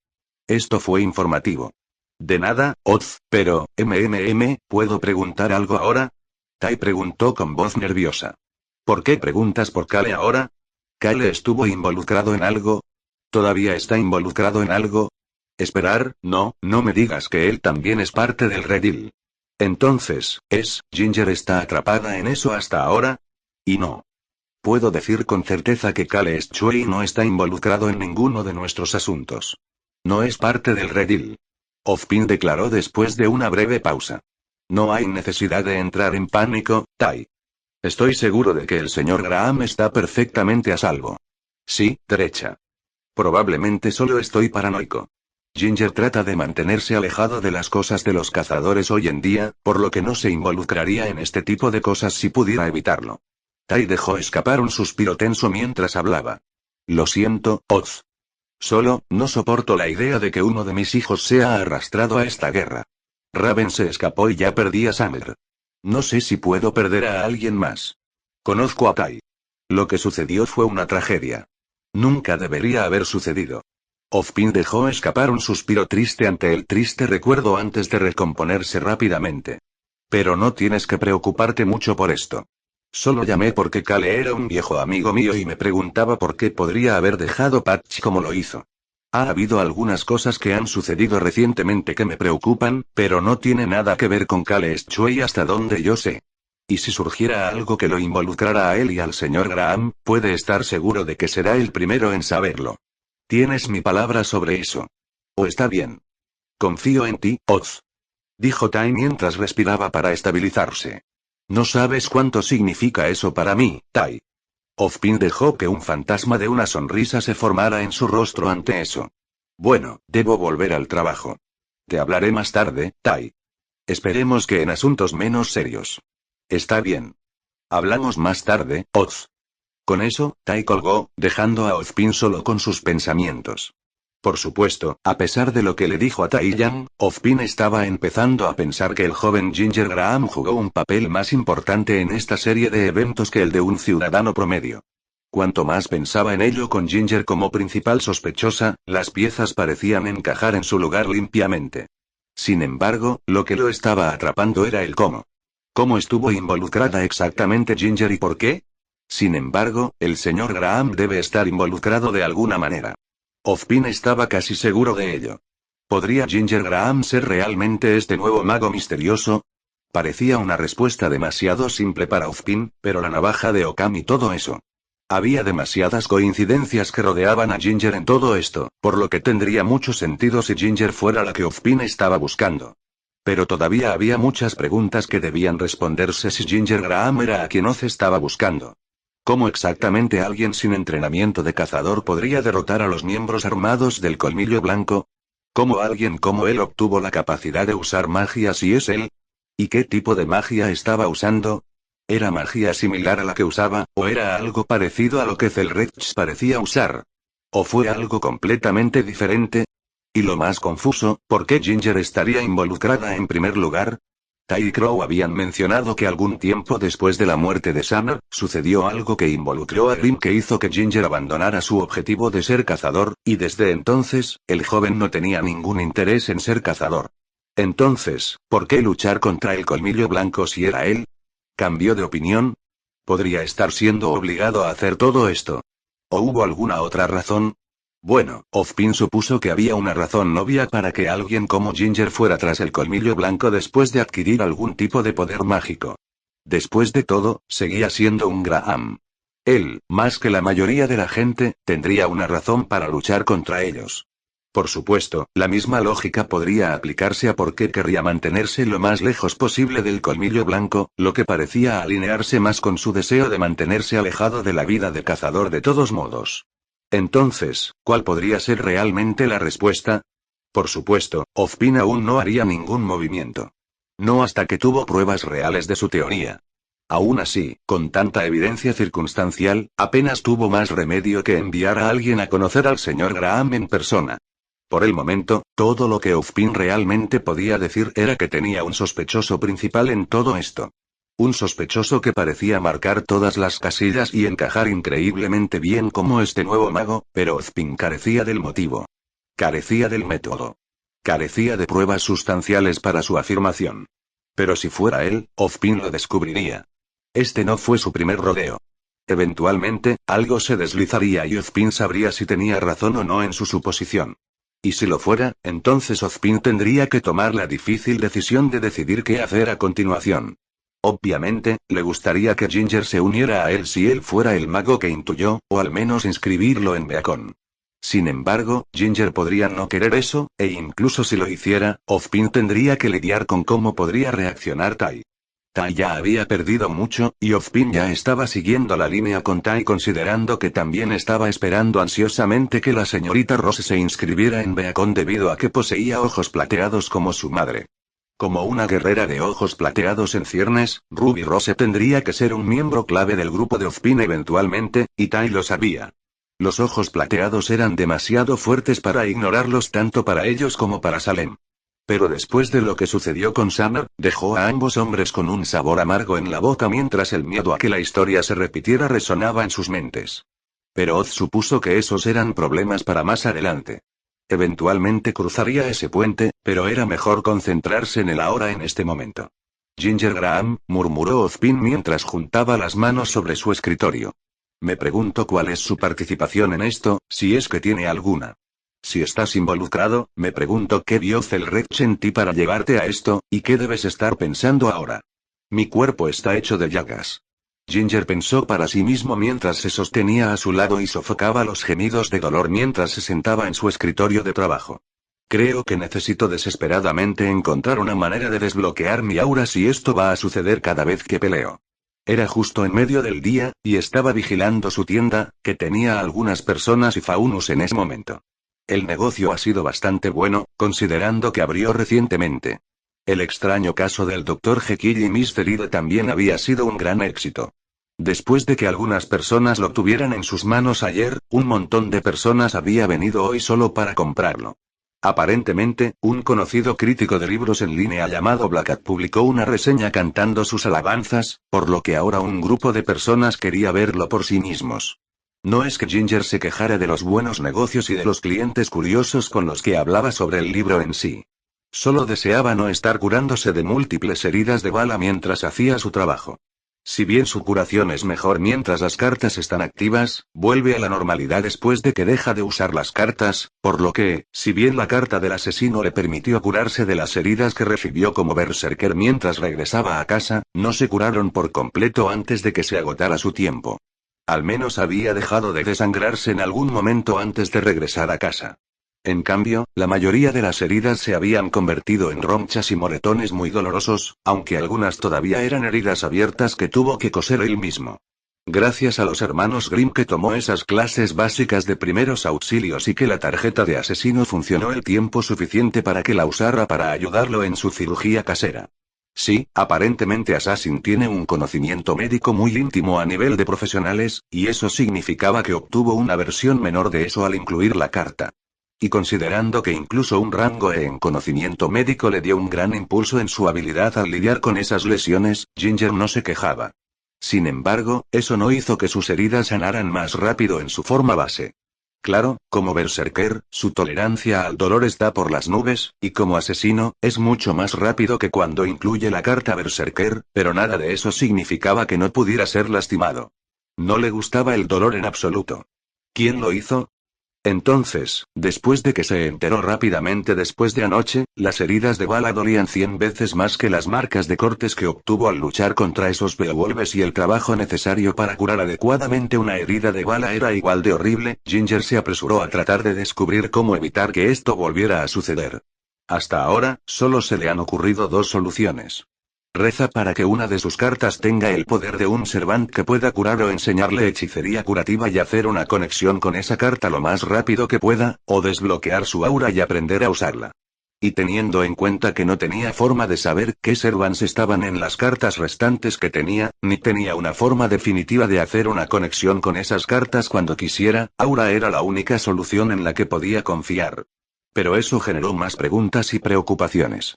Esto fue informativo. De nada, Oz, pero, ¿puedo preguntar algo ahora? Tai preguntó con voz nerviosa. ¿Por qué preguntas por Kale ahora? ¿Kale estuvo involucrado en algo? ¿Todavía está involucrado en algo? Esperar, no me digas que él también es parte del redil. Entonces, ¿Ginger está atrapada en eso hasta ahora? Y no. Puedo decir con certeza que Kale Shui no está involucrado en ninguno de nuestros asuntos. No es parte del redil. Ozpin declaró después de una breve pausa. No hay necesidad de entrar en pánico, Tai. Estoy seguro de que el señor Graham está perfectamente a salvo. Sí, derecha. Probablemente solo estoy paranoico. Ginger trata de mantenerse alejado de las cosas de los cazadores hoy en día, por lo que no se involucraría en este tipo de cosas si pudiera evitarlo. Tai dejó escapar un suspiro tenso mientras hablaba. Lo siento, Oz. Solo, no soporto la idea de que uno de mis hijos sea arrastrado a esta guerra. Raven se escapó y ya perdí a Summer. No sé si puedo perder a alguien más. Conozco a Tai. Lo que sucedió fue una tragedia. Nunca debería haber sucedido. Ozpin dejó escapar un suspiro triste ante el triste recuerdo antes de recomponerse rápidamente. Pero no tienes que preocuparte mucho por esto. Solo llamé porque Kale era un viejo amigo mío y me preguntaba por qué podría haber dejado Patch como lo hizo. Ha habido algunas cosas que han sucedido recientemente que me preocupan, pero no tiene nada que ver con Kale Shui hasta donde yo sé. Y si surgiera algo que lo involucrara a él y al señor Graham, puede estar seguro de que será el primero en saberlo. Tienes mi palabra sobre eso. ¿O está bien? Confío en ti, Oz. Dijo Tai mientras respiraba para estabilizarse. No sabes cuánto significa eso para mí, Tai. Ozpin dejó que un fantasma de una sonrisa se formara en su rostro ante eso. Bueno, debo volver al trabajo. Te hablaré más tarde, Tai. Esperemos que en asuntos menos serios. Está bien. Hablamos más tarde, Oz. Con eso, Tai colgó, dejando a Ozpin solo con sus pensamientos. Por supuesto, a pesar de lo que le dijo a Tai Yang, Ozpin estaba empezando a pensar que el joven Ginger Graham jugó un papel más importante en esta serie de eventos que el de un ciudadano promedio. Cuanto más pensaba en ello con Ginger como principal sospechosa, las piezas parecían encajar en su lugar limpiamente. Sin embargo, lo que lo estaba atrapando era el cómo. ¿Cómo estuvo involucrada exactamente Ginger y por qué? Sin embargo, el señor Graham debe estar involucrado de alguna manera. Ozpin estaba casi seguro de ello. ¿Podría Ginger Graham ser realmente este nuevo mago misterioso? Parecía una respuesta demasiado simple para Ozpin, pero la navaja de Occam y todo eso. Había demasiadas coincidencias que rodeaban a Ginger en todo esto, por lo que tendría mucho sentido si Ginger fuera la que Ozpin estaba buscando. Pero todavía había muchas preguntas que debían responderse si Ginger Graham era a quien Oz estaba buscando. ¿Cómo exactamente alguien sin entrenamiento de cazador podría derrotar a los miembros armados del Colmillo Blanco? ¿Cómo alguien como él obtuvo la capacidad de usar magia si es él? ¿Y qué tipo de magia estaba usando? ¿Era magia similar a la que usaba, o era algo parecido a lo que Zelrex parecía usar? ¿O fue algo completamente diferente? Y lo más confuso, ¿por qué Ginger estaría involucrada en primer lugar? Ty y Crow habían mencionado que algún tiempo después de la muerte de Summer, sucedió algo que involucró a Grim que hizo que Ginger abandonara su objetivo de ser cazador, y desde entonces, el joven no tenía ningún interés en ser cazador. Entonces, ¿por qué luchar contra el Colmillo Blanco si era él? ¿Cambió de opinión? ¿Podría estar siendo obligado a hacer todo esto? ¿O hubo alguna otra razón? Bueno, Ozpin supuso que había una razón obvia para que alguien como Ginger fuera tras el Colmillo Blanco después de adquirir algún tipo de poder mágico. Después de todo, seguía siendo un Graham. Él, más que la mayoría de la gente, tendría una razón para luchar contra ellos. Por supuesto, la misma lógica podría aplicarse a por qué querría mantenerse lo más lejos posible del Colmillo Blanco, lo que parecía alinearse más con su deseo de mantenerse alejado de la vida de cazador de todos modos. Entonces, ¿cuál podría ser realmente la respuesta? Por supuesto, Ozpin aún no haría ningún movimiento. No hasta que tuvo pruebas reales de su teoría. Aún así, con tanta evidencia circunstancial, apenas tuvo más remedio que enviar a alguien a conocer al señor Graham en persona. Por el momento, todo lo que Ozpin realmente podía decir era que tenía un sospechoso principal en todo esto. Un sospechoso que parecía marcar todas las casillas y encajar increíblemente bien como este nuevo mago, pero Ozpin carecía del motivo. Carecía del método. Carecía de pruebas sustanciales para su afirmación. Pero si fuera él, Ozpin lo descubriría. Este no fue su primer rodeo. Eventualmente, algo se deslizaría y Ozpin sabría si tenía razón o no en su suposición. Y si lo fuera, entonces Ozpin tendría que tomar la difícil decisión de decidir qué hacer a continuación. Obviamente, le gustaría que Ginger se uniera a él si él fuera el mago que intuyó, o al menos inscribirlo en Beacon. Sin embargo, Ginger podría no querer eso, e incluso si lo hiciera, Ozpin tendría que lidiar con cómo podría reaccionar Ty. Ty ya había perdido mucho, y Ozpin ya estaba siguiendo la línea con Ty considerando que también estaba esperando ansiosamente que la señorita Rose se inscribiera en Beacon debido a que poseía ojos plateados como su madre. Como una guerrera de ojos plateados en ciernes, Ruby Rose tendría que ser un miembro clave del grupo de Ozpin eventualmente, y Ty lo sabía. Los ojos plateados eran demasiado fuertes para ignorarlos tanto para ellos como para Salem. Pero después de lo que sucedió con Summer, dejó a ambos hombres con un sabor amargo en la boca mientras el miedo a que la historia se repitiera resonaba en sus mentes. Pero Oz supuso que esos eran problemas para más adelante. Eventualmente cruzaría ese puente, pero era mejor concentrarse en el ahora en este momento. Ginger Graham, murmuró Ozpin mientras juntaba las manos sobre su escritorio. Me pregunto cuál es su participación en esto, si es que tiene alguna. Si estás involucrado, me pregunto qué vio Zelrex en ti para llevarte a esto, y qué debes estar pensando ahora. Mi cuerpo está hecho de llagas. Ginger pensó para sí mismo mientras se sostenía a su lado y sofocaba los gemidos de dolor mientras se sentaba en su escritorio de trabajo. Creo que necesito desesperadamente encontrar una manera de desbloquear mi aura si esto va a suceder cada vez que peleo. Era justo en medio del día, y estaba vigilando su tienda, que tenía algunas personas y faunus en ese momento. El negocio ha sido bastante bueno, considerando que abrió recientemente. El extraño caso del Dr. Jekyll y Mr. Hyde también había sido un gran éxito. Después de que algunas personas lo tuvieran en sus manos ayer, un montón de personas había venido hoy solo para comprarlo. Aparentemente, un conocido crítico de libros en línea llamado Blackhat publicó una reseña cantando sus alabanzas, por lo que ahora un grupo de personas quería verlo por sí mismos. No es que Ginger se quejara de los buenos negocios y de los clientes curiosos con los que hablaba sobre el libro en sí. Solo deseaba no estar curándose de múltiples heridas de bala mientras hacía su trabajo. Si bien su curación es mejor mientras las cartas están activas, vuelve a la normalidad después de que deja de usar las cartas, por lo que, si bien la carta del asesino le permitió curarse de las heridas que recibió como berserker mientras regresaba a casa, no se curaron por completo antes de que se agotara su tiempo. Al menos había dejado de desangrarse en algún momento antes de regresar a casa. En cambio, la mayoría de las heridas se habían convertido en ronchas y moretones muy dolorosos, aunque algunas todavía eran heridas abiertas que tuvo que coser él mismo. Gracias a los hermanos Grimm que tomó esas clases básicas de primeros auxilios y que la tarjeta de asesino funcionó el tiempo suficiente para que la usara para ayudarlo en su cirugía casera. Sí, aparentemente Assassin tiene un conocimiento médico muy íntimo a nivel de profesionales, y eso significaba que obtuvo una versión menor de eso al incluir la carta. Y considerando que incluso un rango E en conocimiento médico le dio un gran impulso en su habilidad al lidiar con esas lesiones, Ginger no se quejaba. Sin embargo, eso no hizo que sus heridas sanaran más rápido en su forma base. Claro, como berserker, su tolerancia al dolor está por las nubes, y como asesino, es mucho más rápido que cuando incluye la carta berserker, pero nada de eso significaba que no pudiera ser lastimado. No le gustaba el dolor en absoluto. ¿Quién lo hizo? Entonces, después de que se enteró rápidamente después de anoche, las heridas de bala dolían 100 veces más que las marcas de cortes que obtuvo al luchar contra esos Beowulfs y el trabajo necesario para curar adecuadamente una herida de bala era igual de horrible. Ginger se apresuró a tratar de descubrir cómo evitar que esto volviera a suceder. Hasta ahora, solo se le han ocurrido dos soluciones. Reza para que una de sus cartas tenga el poder de un Servant que pueda curar o enseñarle hechicería curativa y hacer una conexión con esa carta lo más rápido que pueda, o desbloquear su aura y aprender a usarla. Y teniendo en cuenta que no tenía forma de saber qué Servants estaban en las cartas restantes que tenía, ni tenía una forma definitiva de hacer una conexión con esas cartas cuando quisiera, aura era la única solución en la que podía confiar. Pero eso generó más preguntas y preocupaciones.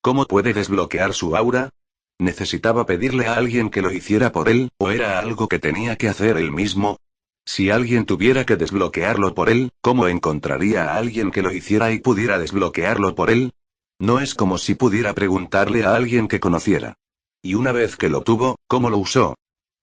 ¿Cómo puede desbloquear su aura? ¿Necesitaba pedirle a alguien que lo hiciera por él, o era algo que tenía que hacer él mismo? Si alguien tuviera que desbloquearlo por él, ¿cómo encontraría a alguien que lo hiciera y pudiera desbloquearlo por él? No es como si pudiera preguntarle a alguien que conociera. Y una vez que lo tuvo, ¿cómo lo usó?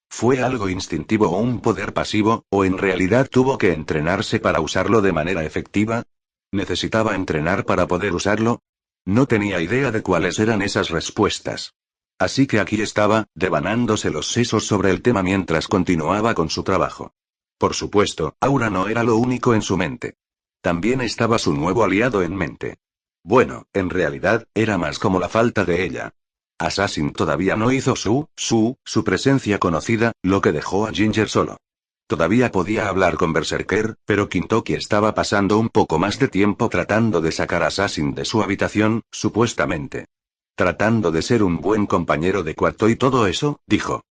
¿Fue algo instintivo o un poder pasivo, o en realidad tuvo que entrenarse para usarlo de manera efectiva? ¿Necesitaba entrenar para poder usarlo? No tenía idea de cuáles eran esas respuestas. Así que aquí estaba, devanándose los sesos sobre el tema mientras continuaba con su trabajo. Por supuesto, Aura no era lo único en su mente. También estaba su nuevo aliado en mente. Bueno, en realidad, era más como la falta de ella. Assassin todavía no hizo su presencia conocida, lo que dejó a Ginger solo. Todavía podía hablar con Berserker, pero Kintoki estaba pasando un poco más de tiempo tratando de sacar a Assassin de su habitación, supuestamente. Tratando de ser un buen compañero de cuarto y todo eso, dijo.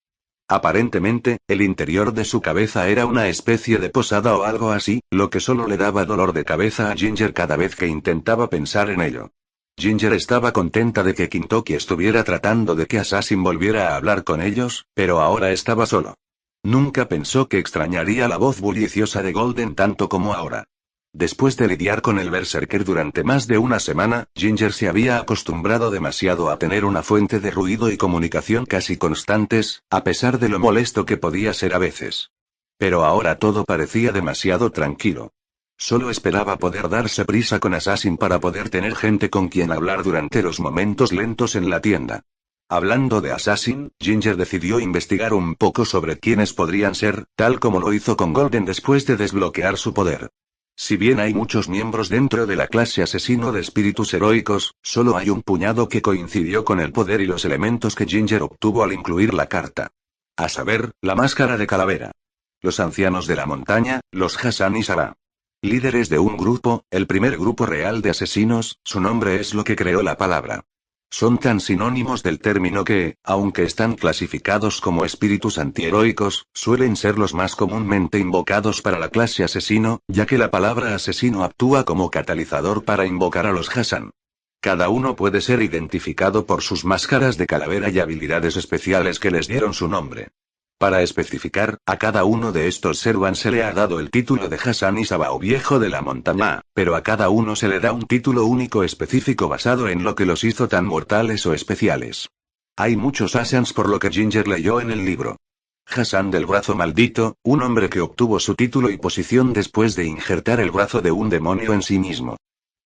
Aparentemente, el interior de su cabeza era una especie de posada o algo así, lo que solo le daba dolor de cabeza a Ginger cada vez que intentaba pensar en ello. Ginger estaba contenta de que Kintoki estuviera tratando de que Assassin volviera a hablar con ellos, pero ahora estaba solo. Nunca pensó que extrañaría la voz bulliciosa de Golden tanto como ahora. Después de lidiar con el Berserker durante más de una semana, Ginger se había acostumbrado demasiado a tener una fuente de ruido y comunicación casi constantes, a pesar de lo molesto que podía ser a veces. Pero ahora todo parecía demasiado tranquilo. Solo esperaba poder darse prisa con Assassin para poder tener gente con quien hablar durante los momentos lentos en la tienda. Hablando de Assassin, Ginger decidió investigar un poco sobre quiénes podrían ser, tal como lo hizo con Golden después de desbloquear su poder. Si bien hay muchos miembros dentro de la clase asesino de espíritus heroicos, solo hay un puñado que coincidió con el poder y los elementos que Ginger obtuvo al incluir la carta. A saber, la máscara de calavera. Los ancianos de la montaña, los Hassan y Sabah. Líderes de un grupo, el primer grupo real de asesinos, su nombre es lo que creó la palabra. Son tan sinónimos del término que, aunque están clasificados como espíritus antiheroicos, suelen ser los más comúnmente invocados para la clase asesino, ya que la palabra asesino actúa como catalizador para invocar a los Hassan. Cada uno puede ser identificado por sus máscaras de calavera y habilidades especiales que les dieron su nombre. Para especificar, a cada uno de estos Servants se le ha dado el título de Hassan y Sabah o Viejo de la Montaña, pero a cada uno se le da un título único específico basado en lo que los hizo tan mortales o especiales. Hay muchos Hassans por lo que Ginger leyó en el libro. Hassan del brazo maldito, un hombre que obtuvo su título y posición después de injertar el brazo de un demonio en sí mismo.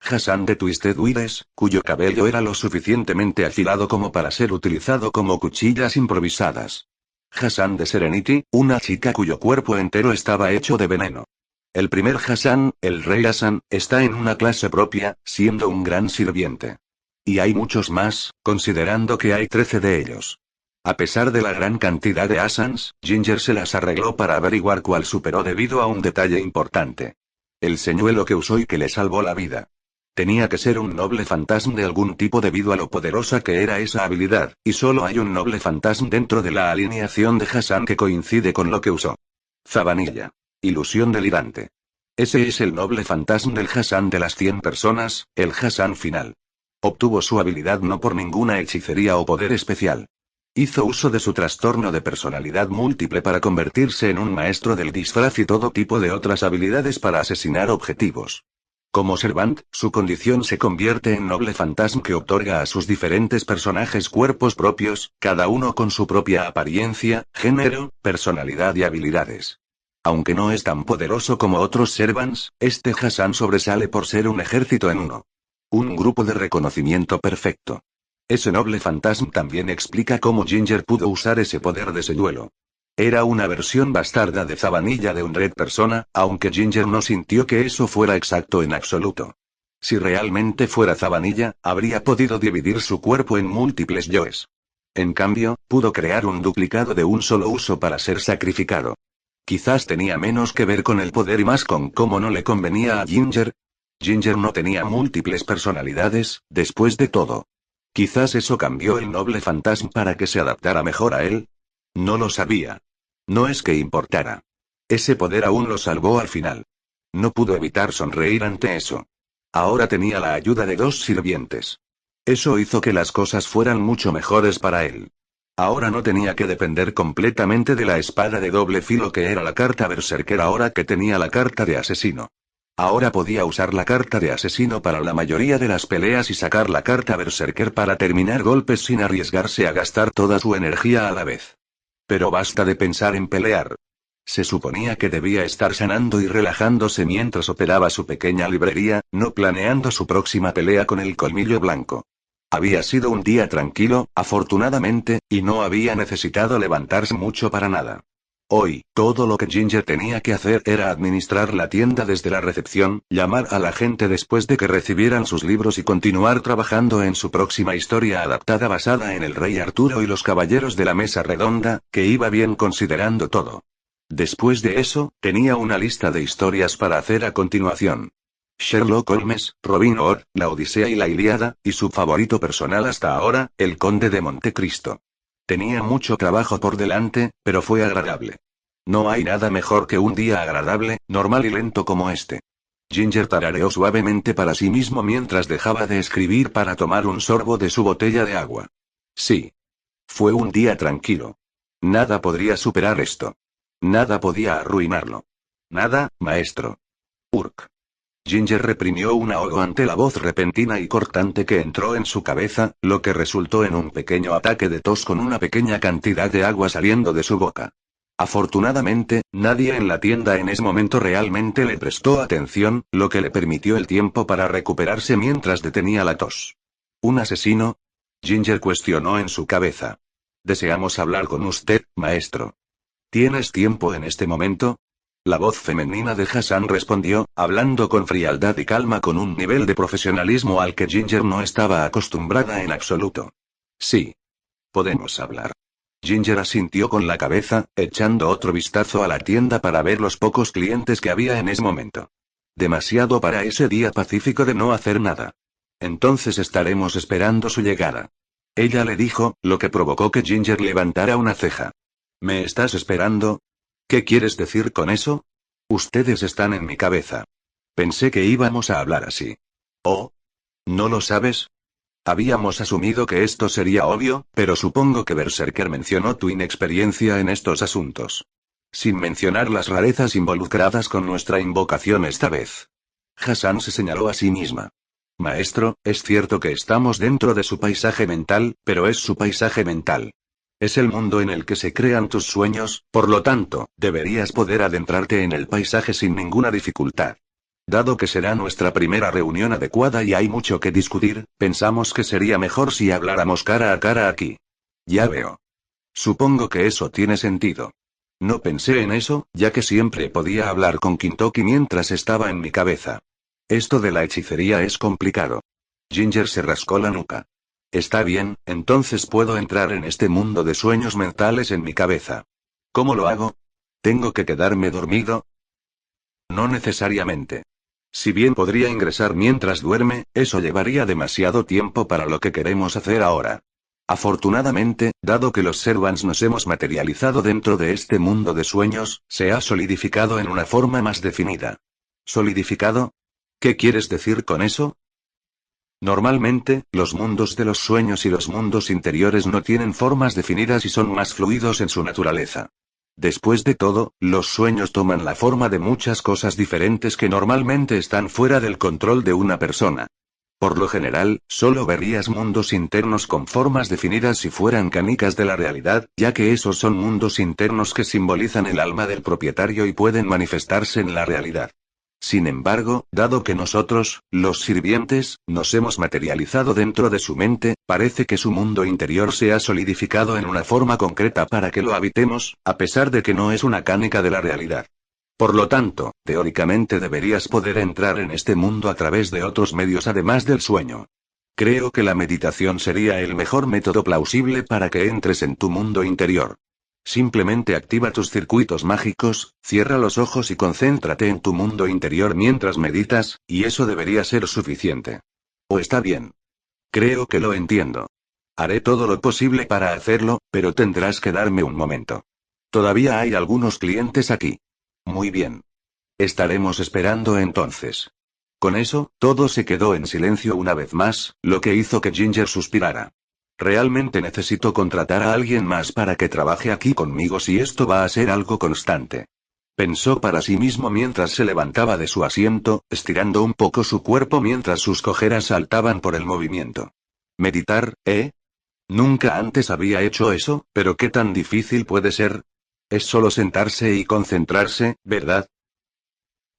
Hassan de Twisted Wires, cuyo cabello era lo suficientemente afilado como para ser utilizado como cuchillas improvisadas. Hassan de Serenity, una chica cuyo cuerpo entero estaba hecho de veneno. El primer Hassan, el rey Hassan, está en una clase propia, siendo un gran sirviente. Y hay muchos más, considerando que hay 13 de ellos. A pesar de la gran cantidad de Hassans, Ginger se las arregló para averiguar cuál superó debido a un detalle importante. El señuelo que usó y que le salvó la vida. Tenía que ser un noble fantasma de algún tipo debido a lo poderosa que era esa habilidad, y solo hay un noble fantasma dentro de la alineación de Hassan que coincide con lo que usó. Zavanilla. Ilusión delirante. Ese es el noble fantasma del Hassan de las 100 personas, el Hassan final. Obtuvo su habilidad no por ninguna hechicería o poder especial. Hizo uso de su trastorno de personalidad múltiple para convertirse en un maestro del disfraz y todo tipo de otras habilidades para asesinar objetivos. Como Servant, su condición se convierte en noble fantasma que otorga a sus diferentes personajes cuerpos propios, cada uno con su propia apariencia, género, personalidad y habilidades. Aunque no es tan poderoso como otros Servants, este Hassan sobresale por ser un ejército en uno. Un grupo de reconocimiento perfecto. Ese noble fantasma también explica cómo Ginger pudo usar ese poder de señuelo. Era una versión bastarda de Zavanilla de un Red Persona, aunque Ginger no sintió que eso fuera exacto en absoluto. Si realmente fuera Zavanilla, habría podido dividir su cuerpo en múltiples yoes. En cambio, pudo crear un duplicado de un solo uso para ser sacrificado. Quizás tenía menos que ver con el poder y más con cómo no le convenía a Ginger. Ginger no tenía múltiples personalidades, después de todo. Quizás eso cambió el noble fantasma para que se adaptara mejor a él. No lo sabía. No es que importara. Ese poder aún lo salvó al final. No pudo evitar sonreír ante eso. Ahora tenía la ayuda de 2 sirvientes. Eso hizo que las cosas fueran mucho mejores para él. Ahora no tenía que depender completamente de la espada de doble filo que era la carta Berserker ahora que tenía la carta de asesino. Ahora podía usar la carta de asesino para la mayoría de las peleas y sacar la carta Berserker para terminar golpes sin arriesgarse a gastar toda su energía a la vez. Pero basta de pensar en pelear. Se suponía que debía estar sanando y relajándose mientras operaba su pequeña librería, no planeando su próxima pelea con el colmillo blanco. Había sido un día tranquilo, afortunadamente, y no había necesitado levantarse mucho para nada. Hoy, todo lo que Ginger tenía que hacer era administrar la tienda desde la recepción, llamar a la gente después de que recibieran sus libros y continuar trabajando en su próxima historia adaptada basada en el Rey Arturo y los Caballeros de la Mesa Redonda, que iba bien considerando todo. Después de eso, tenía una lista de historias para hacer a continuación. Sherlock Holmes, Robin Hood, La Odisea y la Ilíada, y su favorito personal hasta ahora, el Conde de Montecristo. Tenía mucho trabajo por delante, pero fue agradable. No hay nada mejor que un día agradable, normal y lento como este. Ginger tarareó suavemente para sí mismo mientras dejaba de escribir para tomar un sorbo de su botella de agua. Sí. Fue un día tranquilo. Nada podría superar esto. Nada podía arruinarlo. Nada, maestro. Urk. Ginger reprimió un ahogo ante la voz repentina y cortante que entró en su cabeza, lo que resultó en un pequeño ataque de tos con una pequeña cantidad de agua saliendo de su boca. Afortunadamente, nadie en la tienda en ese momento realmente le prestó atención, lo que le permitió el tiempo para recuperarse mientras detenía la tos. ¿Un asesino? Ginger cuestionó en su cabeza. Deseamos hablar con usted, maestro. ¿Tienes tiempo en este momento? La voz femenina de Hassan respondió, hablando con frialdad y calma con un nivel de profesionalismo al que Ginger no estaba acostumbrada en absoluto. Sí. Podemos hablar. Ginger asintió con la cabeza, echando otro vistazo a la tienda para ver los pocos clientes que había en ese momento. Demasiado para ese día pacífico de no hacer nada. Entonces estaremos esperando su llegada. Ella le dijo, lo que provocó que Ginger levantara una ceja. ¿Me estás esperando? ¿Qué quieres decir con eso? Ustedes están en mi cabeza. Pensé que íbamos a hablar así. ¿Oh? ¿No lo sabes? Habíamos asumido que esto sería obvio, pero supongo que Berserker mencionó tu inexperiencia en estos asuntos. Sin mencionar las rarezas involucradas con nuestra invocación esta vez. Hassan se señaló a sí misma. Maestro, es cierto que estamos dentro de su paisaje mental, pero es su paisaje mental. Es el mundo en el que se crean tus sueños, por lo tanto, deberías poder adentrarte en el paisaje sin ninguna dificultad. Dado que será nuestra primera reunión adecuada y hay mucho que discutir, pensamos que sería mejor si habláramos cara a cara aquí. Ya veo. Supongo que eso tiene sentido. No pensé en eso, ya que siempre podía hablar con Kintoki mientras estaba en mi cabeza. Esto de la hechicería es complicado. Ginger se rascó la nuca. Está bien, entonces puedo entrar en este mundo de sueños mentales en mi cabeza. ¿Cómo lo hago? ¿Tengo que quedarme dormido? No necesariamente. Si bien podría ingresar mientras duerme, eso llevaría demasiado tiempo para lo que queremos hacer ahora. Afortunadamente, dado que los Servants nos hemos materializado dentro de este mundo de sueños, se ha solidificado en una forma más definida. ¿Solidificado? ¿Qué quieres decir con eso? Normalmente, los mundos de los sueños y los mundos interiores no tienen formas definidas y son más fluidos en su naturaleza. Después de todo, los sueños toman la forma de muchas cosas diferentes que normalmente están fuera del control de una persona. Por lo general, solo verías mundos internos con formas definidas si fueran canicas de la realidad, ya que esos son mundos internos que simbolizan el alma del propietario y pueden manifestarse en la realidad. Sin embargo, dado que nosotros, los sirvientes, nos hemos materializado dentro de su mente, parece que su mundo interior se ha solidificado en una forma concreta para que lo habitemos, a pesar de que no es una cánica de la realidad. Por lo tanto, teóricamente deberías poder entrar en este mundo a través de otros medios además del sueño. Creo que la meditación sería el mejor método plausible para que entres en tu mundo interior. Simplemente activa tus circuitos mágicos, cierra los ojos y concéntrate en tu mundo interior mientras meditas, y eso debería ser suficiente. ¿O está bien? Creo que lo entiendo. Haré todo lo posible para hacerlo, pero tendrás que darme un momento. Todavía hay algunos clientes aquí. Muy bien. Estaremos esperando entonces. Con eso, todo se quedó en silencio una vez más, lo que hizo que Ginger suspirara. Realmente necesito contratar a alguien más para que trabaje aquí conmigo si esto va a ser algo constante. Pensó para sí mismo mientras se levantaba de su asiento, estirando un poco su cuerpo mientras sus cojeras saltaban por el movimiento. Meditar, ¿eh? Nunca antes había hecho eso, pero ¿qué tan difícil puede ser? Es solo sentarse y concentrarse, ¿verdad?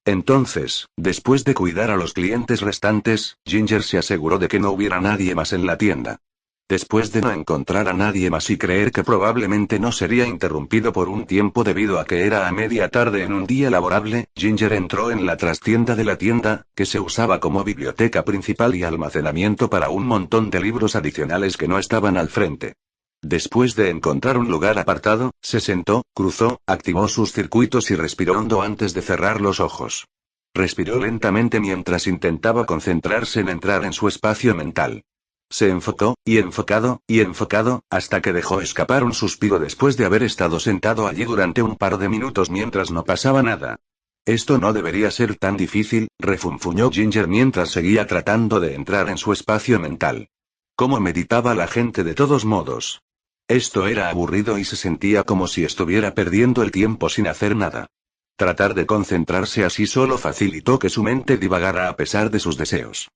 Entonces, después de cuidar a los clientes restantes, Ginger se aseguró de que no hubiera nadie más en la tienda. Después de no encontrar a nadie más y creer que probablemente no sería interrumpido por un tiempo debido a que era a media tarde en un día laborable, Ginger entró en la trastienda de la tienda, que se usaba como biblioteca principal y almacenamiento para un montón de libros adicionales que no estaban al frente. Después de encontrar un lugar apartado, se sentó, cruzó, activó sus circuitos y respiró hondo antes de cerrar los ojos. Respiró lentamente mientras intentaba concentrarse en entrar en su espacio mental. Se enfocó, y enfocado, hasta que dejó escapar un suspiro después de haber estado sentado allí durante un par de minutos mientras no pasaba nada. Esto no debería ser tan difícil, refunfuñó Ginger mientras seguía tratando de entrar en su espacio mental. ¿Cómo meditaba la gente de todos modos? Esto era aburrido y se sentía como si estuviera perdiendo el tiempo sin hacer nada. Tratar de concentrarse así solo facilitó que su mente divagara a pesar de sus deseos.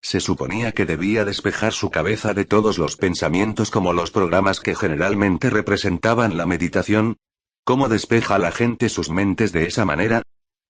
Se suponía que debía despejar su cabeza de todos los pensamientos como los programas que generalmente representaban la meditación. ¿Cómo despeja la gente sus mentes de esa manera?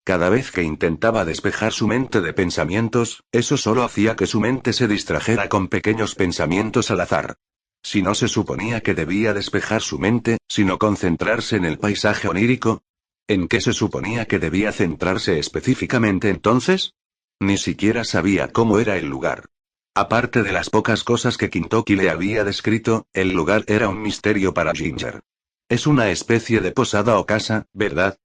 Cada vez que intentaba despejar su mente de pensamientos, eso solo hacía que su mente se distrajera con pequeños pensamientos al azar. Si no se suponía que debía despejar su mente, sino concentrarse en el paisaje onírico. ¿En qué se suponía que debía centrarse específicamente entonces? Ni siquiera sabía cómo era el lugar. Aparte de las pocas cosas que Kintoki le había descrito, el lugar era un misterio para Ginger. Es una especie de posada o casa, ¿verdad?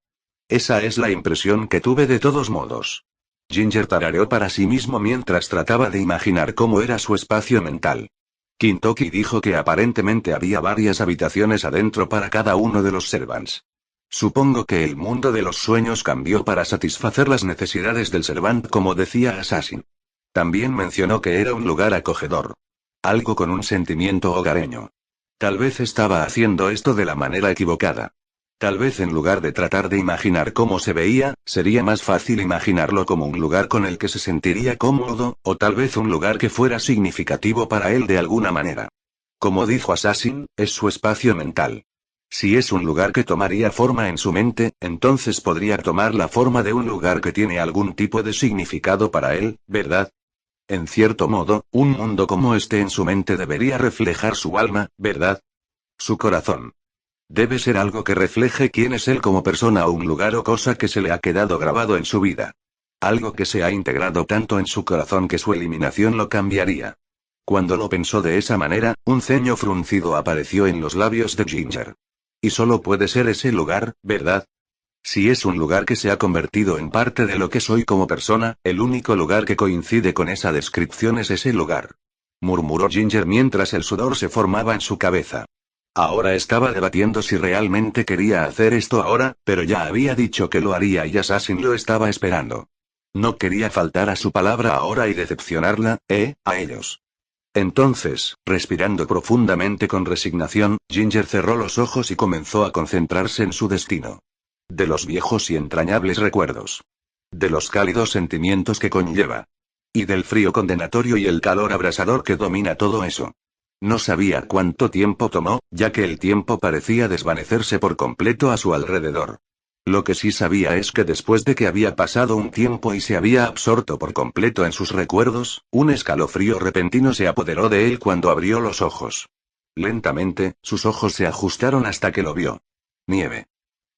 Esa es la impresión que tuve de todos modos. Ginger tarareó para sí mismo mientras trataba de imaginar cómo era su espacio mental. Kintoki dijo que aparentemente había varias habitaciones adentro para cada uno de los Servants. Supongo que el mundo de los sueños cambió para satisfacer las necesidades del Servant como decía Assassin. También mencionó que era un lugar acogedor. Algo con un sentimiento hogareño. Tal vez estaba haciendo esto de la manera equivocada. Tal vez en lugar de tratar de imaginar cómo se veía, sería más fácil imaginarlo como un lugar con el que se sentiría cómodo, o tal vez un lugar que fuera significativo para él de alguna manera. Como dijo Assassin, es su espacio mental. Si es un lugar que tomaría forma en su mente, entonces podría tomar la forma de un lugar que tiene algún tipo de significado para él, ¿verdad? En cierto modo, un mundo como este en su mente debería reflejar su alma, ¿verdad? Su corazón. Debe ser algo que refleje quién es él como persona o un lugar o cosa que se le ha quedado grabado en su vida. Algo que se ha integrado tanto en su corazón que su eliminación lo cambiaría. Cuando lo pensó de esa manera, un ceño fruncido apareció en los labios de Ginger. Y solo puede ser ese lugar, ¿verdad? Si es un lugar que se ha convertido en parte de lo que soy como persona, el único lugar que coincide con esa descripción es ese lugar. Murmuró Ginger mientras el sudor se formaba en su cabeza. Ahora estaba debatiendo si realmente quería hacer esto ahora, pero ya había dicho que lo haría y Assassin lo estaba esperando. No quería faltar a su palabra ahora y decepcionarla, a ellos. Entonces, respirando profundamente con resignación, Ginger cerró los ojos y comenzó a concentrarse en su destino. De los viejos y entrañables recuerdos. De los cálidos sentimientos que conlleva. Y del frío condenatorio y el calor abrasador que domina todo eso. No sabía cuánto tiempo tomó, ya que el tiempo parecía desvanecerse por completo a su alrededor. Lo que sí sabía es que después de que había pasado un tiempo y se había absorto por completo en sus recuerdos, un escalofrío repentino se apoderó de él cuando abrió los ojos. Lentamente, sus ojos se ajustaron hasta que lo vio. Nieve.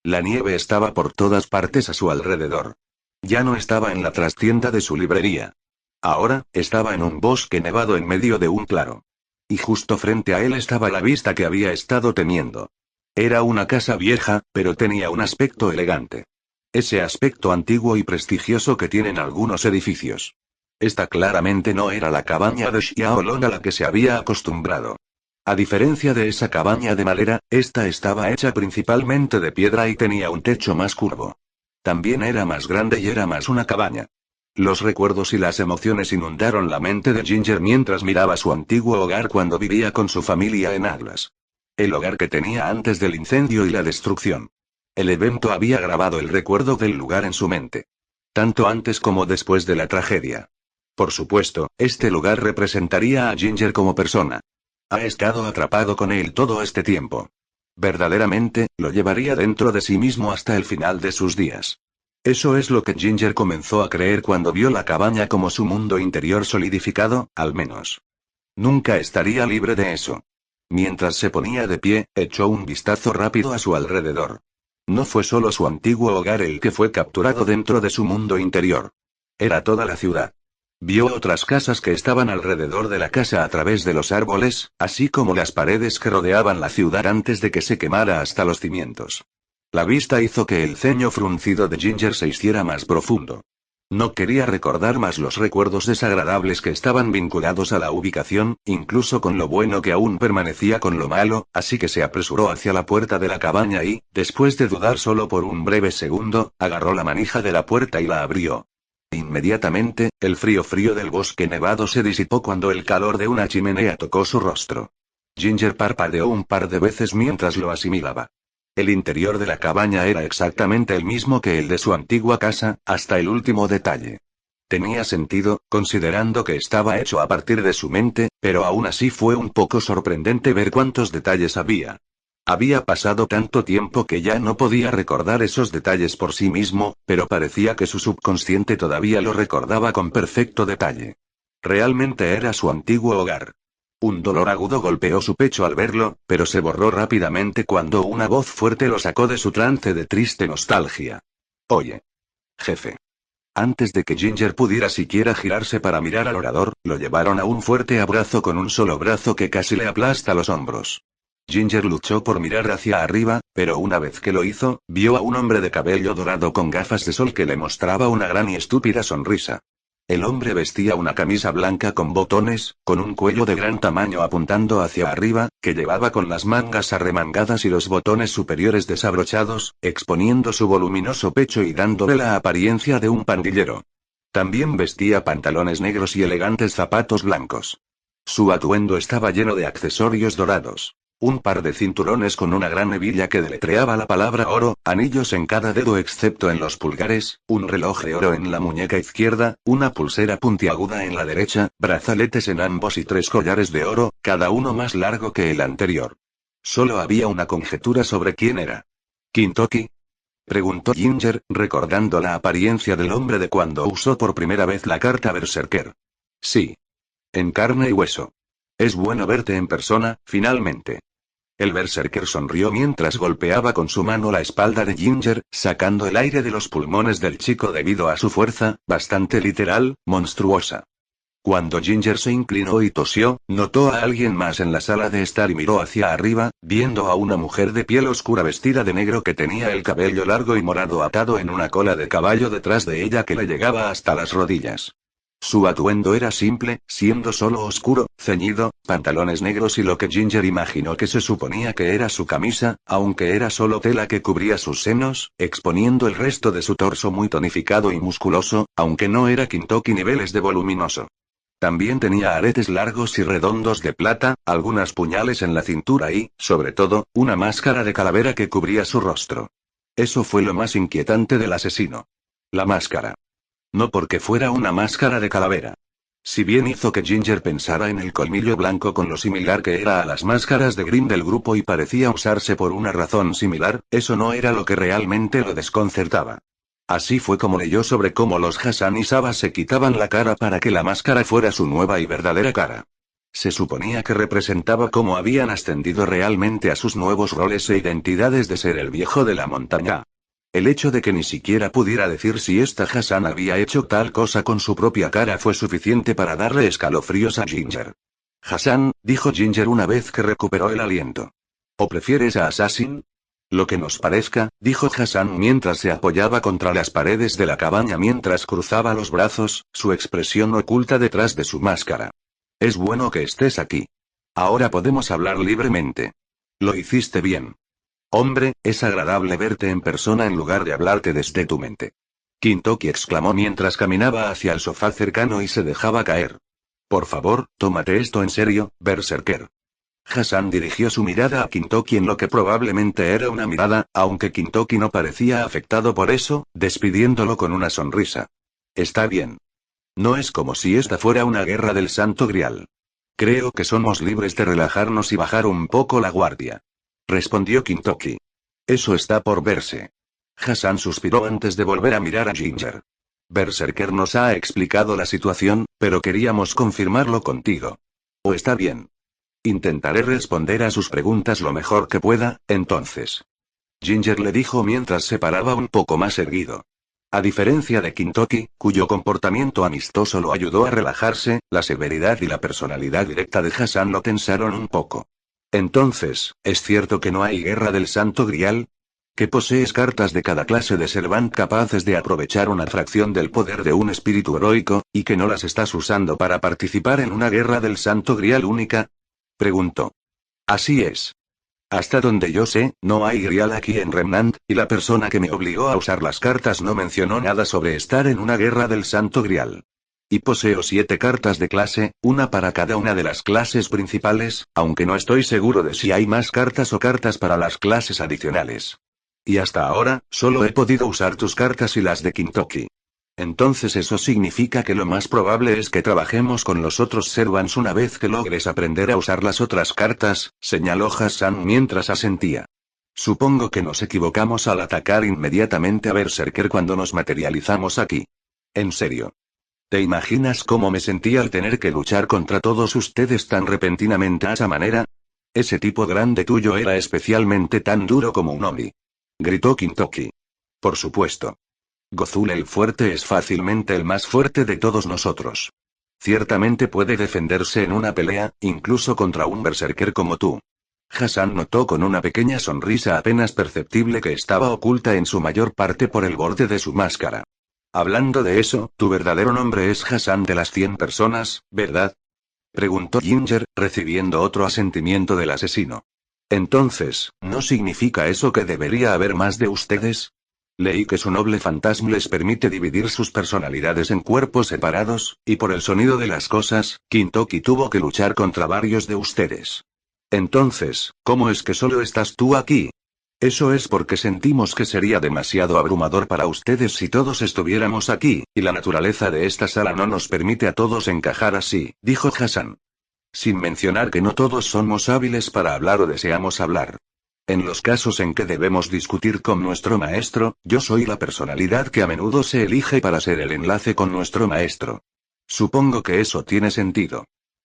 La nieve estaba por todas partes a su alrededor. Ya no estaba en la trastienda de su librería. Ahora, estaba en un bosque nevado en medio de un claro. Y justo frente a él estaba la vista que había estado teniendo. Era una casa vieja, pero tenía un aspecto elegante. Ese aspecto antiguo y prestigioso que tienen algunos edificios. Esta claramente no era la cabaña de Xiaolong a la que se había acostumbrado. A diferencia de esa cabaña de madera, esta estaba hecha principalmente de piedra y tenía un techo más curvo. También era más grande y era más una cabaña. Los recuerdos y las emociones inundaron la mente de Ginger mientras miraba su antiguo hogar cuando vivía con su familia en Atlas. El hogar que tenía antes del incendio y la destrucción. El evento había grabado el recuerdo del lugar en su mente. Tanto antes como después de la tragedia. Por supuesto, este lugar representaría a Ginger como persona. Ha estado atrapado con él todo este tiempo. Verdaderamente, lo llevaría dentro de sí mismo hasta el final de sus días. Eso es lo que Ginger comenzó a creer cuando vio la cabaña como su mundo interior solidificado, al menos. Nunca estaría libre de eso. Mientras se ponía de pie, echó un vistazo rápido a su alrededor. No fue solo su antiguo hogar el que fue capturado dentro de su mundo interior. Era toda la ciudad. Vio otras casas que estaban alrededor de la casa a través de los árboles, así como las paredes que rodeaban la ciudad antes de que se quemara hasta los cimientos. La vista hizo que el ceño fruncido de Ginger se hiciera más profundo. No quería recordar más los recuerdos desagradables que estaban vinculados a la ubicación, incluso con lo bueno que aún permanecía con lo malo, así que se apresuró hacia la puerta de la cabaña y, después de dudar solo por un breve segundo, agarró la manija de la puerta y la abrió. Inmediatamente, el frío del bosque nevado se disipó cuando el calor de una chimenea tocó su rostro. Ginger parpadeó un par de veces mientras lo asimilaba. El interior de la cabaña era exactamente el mismo que el de su antigua casa, hasta el último detalle. Tenía sentido, considerando que estaba hecho a partir de su mente, pero aún así fue un poco sorprendente ver cuántos detalles había. Había pasado tanto tiempo que ya no podía recordar esos detalles por sí mismo, pero parecía que su subconsciente todavía lo recordaba con perfecto detalle. Realmente era su antiguo hogar. Un dolor agudo golpeó su pecho al verlo, pero se borró rápidamente cuando una voz fuerte lo sacó de su trance de triste nostalgia. Oye. Jefe. Antes de que Ginger pudiera siquiera girarse para mirar al orador, lo llevaron a un fuerte abrazo con un solo brazo que casi le aplasta los hombros. Ginger luchó por mirar hacia arriba, pero una vez que lo hizo, vio a un hombre de cabello dorado con gafas de sol que le mostraba una gran y estúpida sonrisa. El hombre vestía una camisa blanca con botones, con un cuello de gran tamaño apuntando hacia arriba, que llevaba con las mangas arremangadas y los botones superiores desabrochados, exponiendo su voluminoso pecho y dándole la apariencia de un pandillero. También vestía pantalones negros y elegantes zapatos blancos. Su atuendo estaba lleno de accesorios dorados. Un par de cinturones con una gran hebilla que deletreaba la palabra oro, anillos en cada dedo excepto en los pulgares, un reloj de oro en la muñeca izquierda, una pulsera puntiaguda en la derecha, brazaletes en ambos y 3 collares de oro, cada uno más largo que el anterior. Solo había una conjetura sobre quién era. ¿Kintoki? Preguntó Ginger, recordando la apariencia del hombre de cuando usó por primera vez la carta Berserker. Sí. En carne y hueso. Es bueno verte en persona, finalmente. El berserker sonrió mientras golpeaba con su mano la espalda de Ginger, sacando el aire de los pulmones del chico debido a su fuerza, bastante literal, monstruosa. Cuando Ginger se inclinó y tosió, notó a alguien más en la sala de estar y miró hacia arriba, viendo a una mujer de piel oscura vestida de negro que tenía el cabello largo y morado atado en una cola de caballo detrás de ella que le llegaba hasta las rodillas. Su atuendo era simple, siendo solo oscuro, ceñido, pantalones negros y lo que Ginger imaginó que se suponía que era su camisa, aunque era solo tela que cubría sus senos, exponiendo el resto de su torso muy tonificado y musculoso, aunque no era Kintoki niveles de voluminoso. También tenía aretes largos y redondos de plata, algunas puñales en la cintura y, sobre todo, una máscara de calavera que cubría su rostro. Eso fue lo más inquietante del asesino. La máscara. No porque fuera una máscara de calavera. Si bien hizo que Ginger pensara en el colmillo blanco con lo similar que era a las máscaras de Grimm del grupo y parecía usarse por una razón similar, eso no era lo que realmente lo desconcertaba. Así fue como leyó sobre cómo los Hassan y Saba se quitaban la cara para que la máscara fuera su nueva y verdadera cara. Se suponía que representaba cómo habían ascendido realmente a sus nuevos roles e identidades de ser el viejo de la montaña. El hecho de que ni siquiera pudiera decir si esta Hassan había hecho tal cosa con su propia cara fue suficiente para darle escalofríos a Ginger. Hassan, dijo Ginger una vez que recuperó el aliento. ¿O prefieres a Assassin? Lo que nos parezca, dijo Hassan mientras se apoyaba contra las paredes de la cabaña mientras cruzaba los brazos, su expresión oculta detrás de su máscara. Es bueno que estés aquí. Ahora podemos hablar libremente. Lo hiciste bien. Hombre, es agradable verte en persona en lugar de hablarte desde tu mente. Kintoki exclamó mientras caminaba hacia el sofá cercano y se dejaba caer. Por favor, tómate esto en serio, berserker. Hassan dirigió su mirada a Kintoki en lo que probablemente era una mirada, aunque Kintoki no parecía afectado por eso, despidiéndolo con una sonrisa. Está bien. No es como si esta fuera una guerra del Santo Grial. Creo que somos libres de relajarnos y bajar un poco la guardia. Respondió Kintoki. Eso está por verse. Hassan suspiró antes de volver a mirar a Ginger. Berserker nos ha explicado la situación, pero queríamos confirmarlo contigo. ¿O está bien? Intentaré responder a sus preguntas lo mejor que pueda, entonces. Ginger le dijo mientras se paraba un poco más erguido. A diferencia de Kintoki, cuyo comportamiento amistoso lo ayudó a relajarse, la severidad y la personalidad directa de Hassan lo tensaron un poco. Entonces, ¿es cierto que no hay guerra del Santo Grial? ¿Que posees cartas de cada clase de Servant capaces de aprovechar una fracción del poder de un espíritu heroico, y que no las estás usando para participar en una guerra del Santo Grial única? Preguntó. Así es. Hasta donde yo sé, no hay Grial aquí en Remnant, y la persona que me obligó a usar las cartas no mencionó nada sobre estar en una guerra del Santo Grial. Y poseo 7 cartas de clase, una para cada una de las clases principales, aunque no estoy seguro de si hay más cartas o cartas para las clases adicionales. Y hasta ahora, solo he podido usar tus cartas y las de Kintoki. Entonces eso significa que lo más probable es que trabajemos con los otros Servants una vez que logres aprender a usar las otras cartas, señaló Hassan mientras asentía. Supongo que nos equivocamos al atacar inmediatamente a Berserker cuando nos materializamos aquí. En serio. ¿Te imaginas cómo me sentí al tener que luchar contra todos ustedes tan repentinamente a esa manera? Ese tipo grande tuyo era especialmente tan duro como un Omi. Gritó Kintoki. Por supuesto. Gozul el fuerte es fácilmente el más fuerte de todos nosotros. Ciertamente puede defenderse en una pelea, incluso contra un berserker como tú. Hassan notó con una pequeña sonrisa apenas perceptible que estaba oculta en su mayor parte por el borde de su máscara. Hablando de eso, tu verdadero nombre es Hassan de las 100 personas, ¿verdad? Preguntó Ginger, recibiendo otro asentimiento del asesino. Entonces, ¿no significa eso que debería haber más de ustedes? Leí que su noble fantasma les permite dividir sus personalidades en cuerpos separados, y por el sonido de las cosas, Kintoki tuvo que luchar contra varios de ustedes. Entonces, ¿cómo es que solo estás tú aquí? Eso es porque sentimos que sería demasiado abrumador para ustedes si todos estuviéramos aquí, y la naturaleza de esta sala no nos permite a todos encajar así, dijo Hassan. Sin mencionar que no todos somos hábiles para hablar o deseamos hablar. En los casos en que debemos discutir con nuestro maestro, yo soy la personalidad que a menudo se elige para ser el enlace con nuestro maestro. Supongo que eso tiene sentido.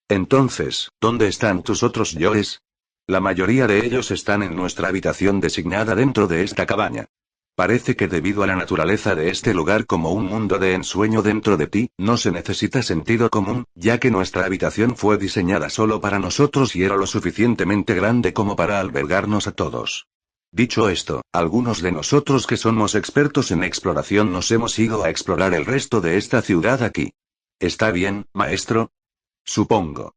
Entonces, ¿dónde están tus otros yoes? La mayoría de ellos están en nuestra habitación designada dentro de esta cabaña. Parece que debido a la naturaleza de este lugar como un mundo de ensueño dentro de ti, no se necesita sentido común, ya que nuestra habitación fue diseñada solo para nosotros y era lo suficientemente grande como para albergarnos a todos. Dicho esto, algunos de nosotros que somos expertos en exploración nos hemos ido a explorar el resto de esta ciudad aquí. ¿Está bien, maestro? Supongo.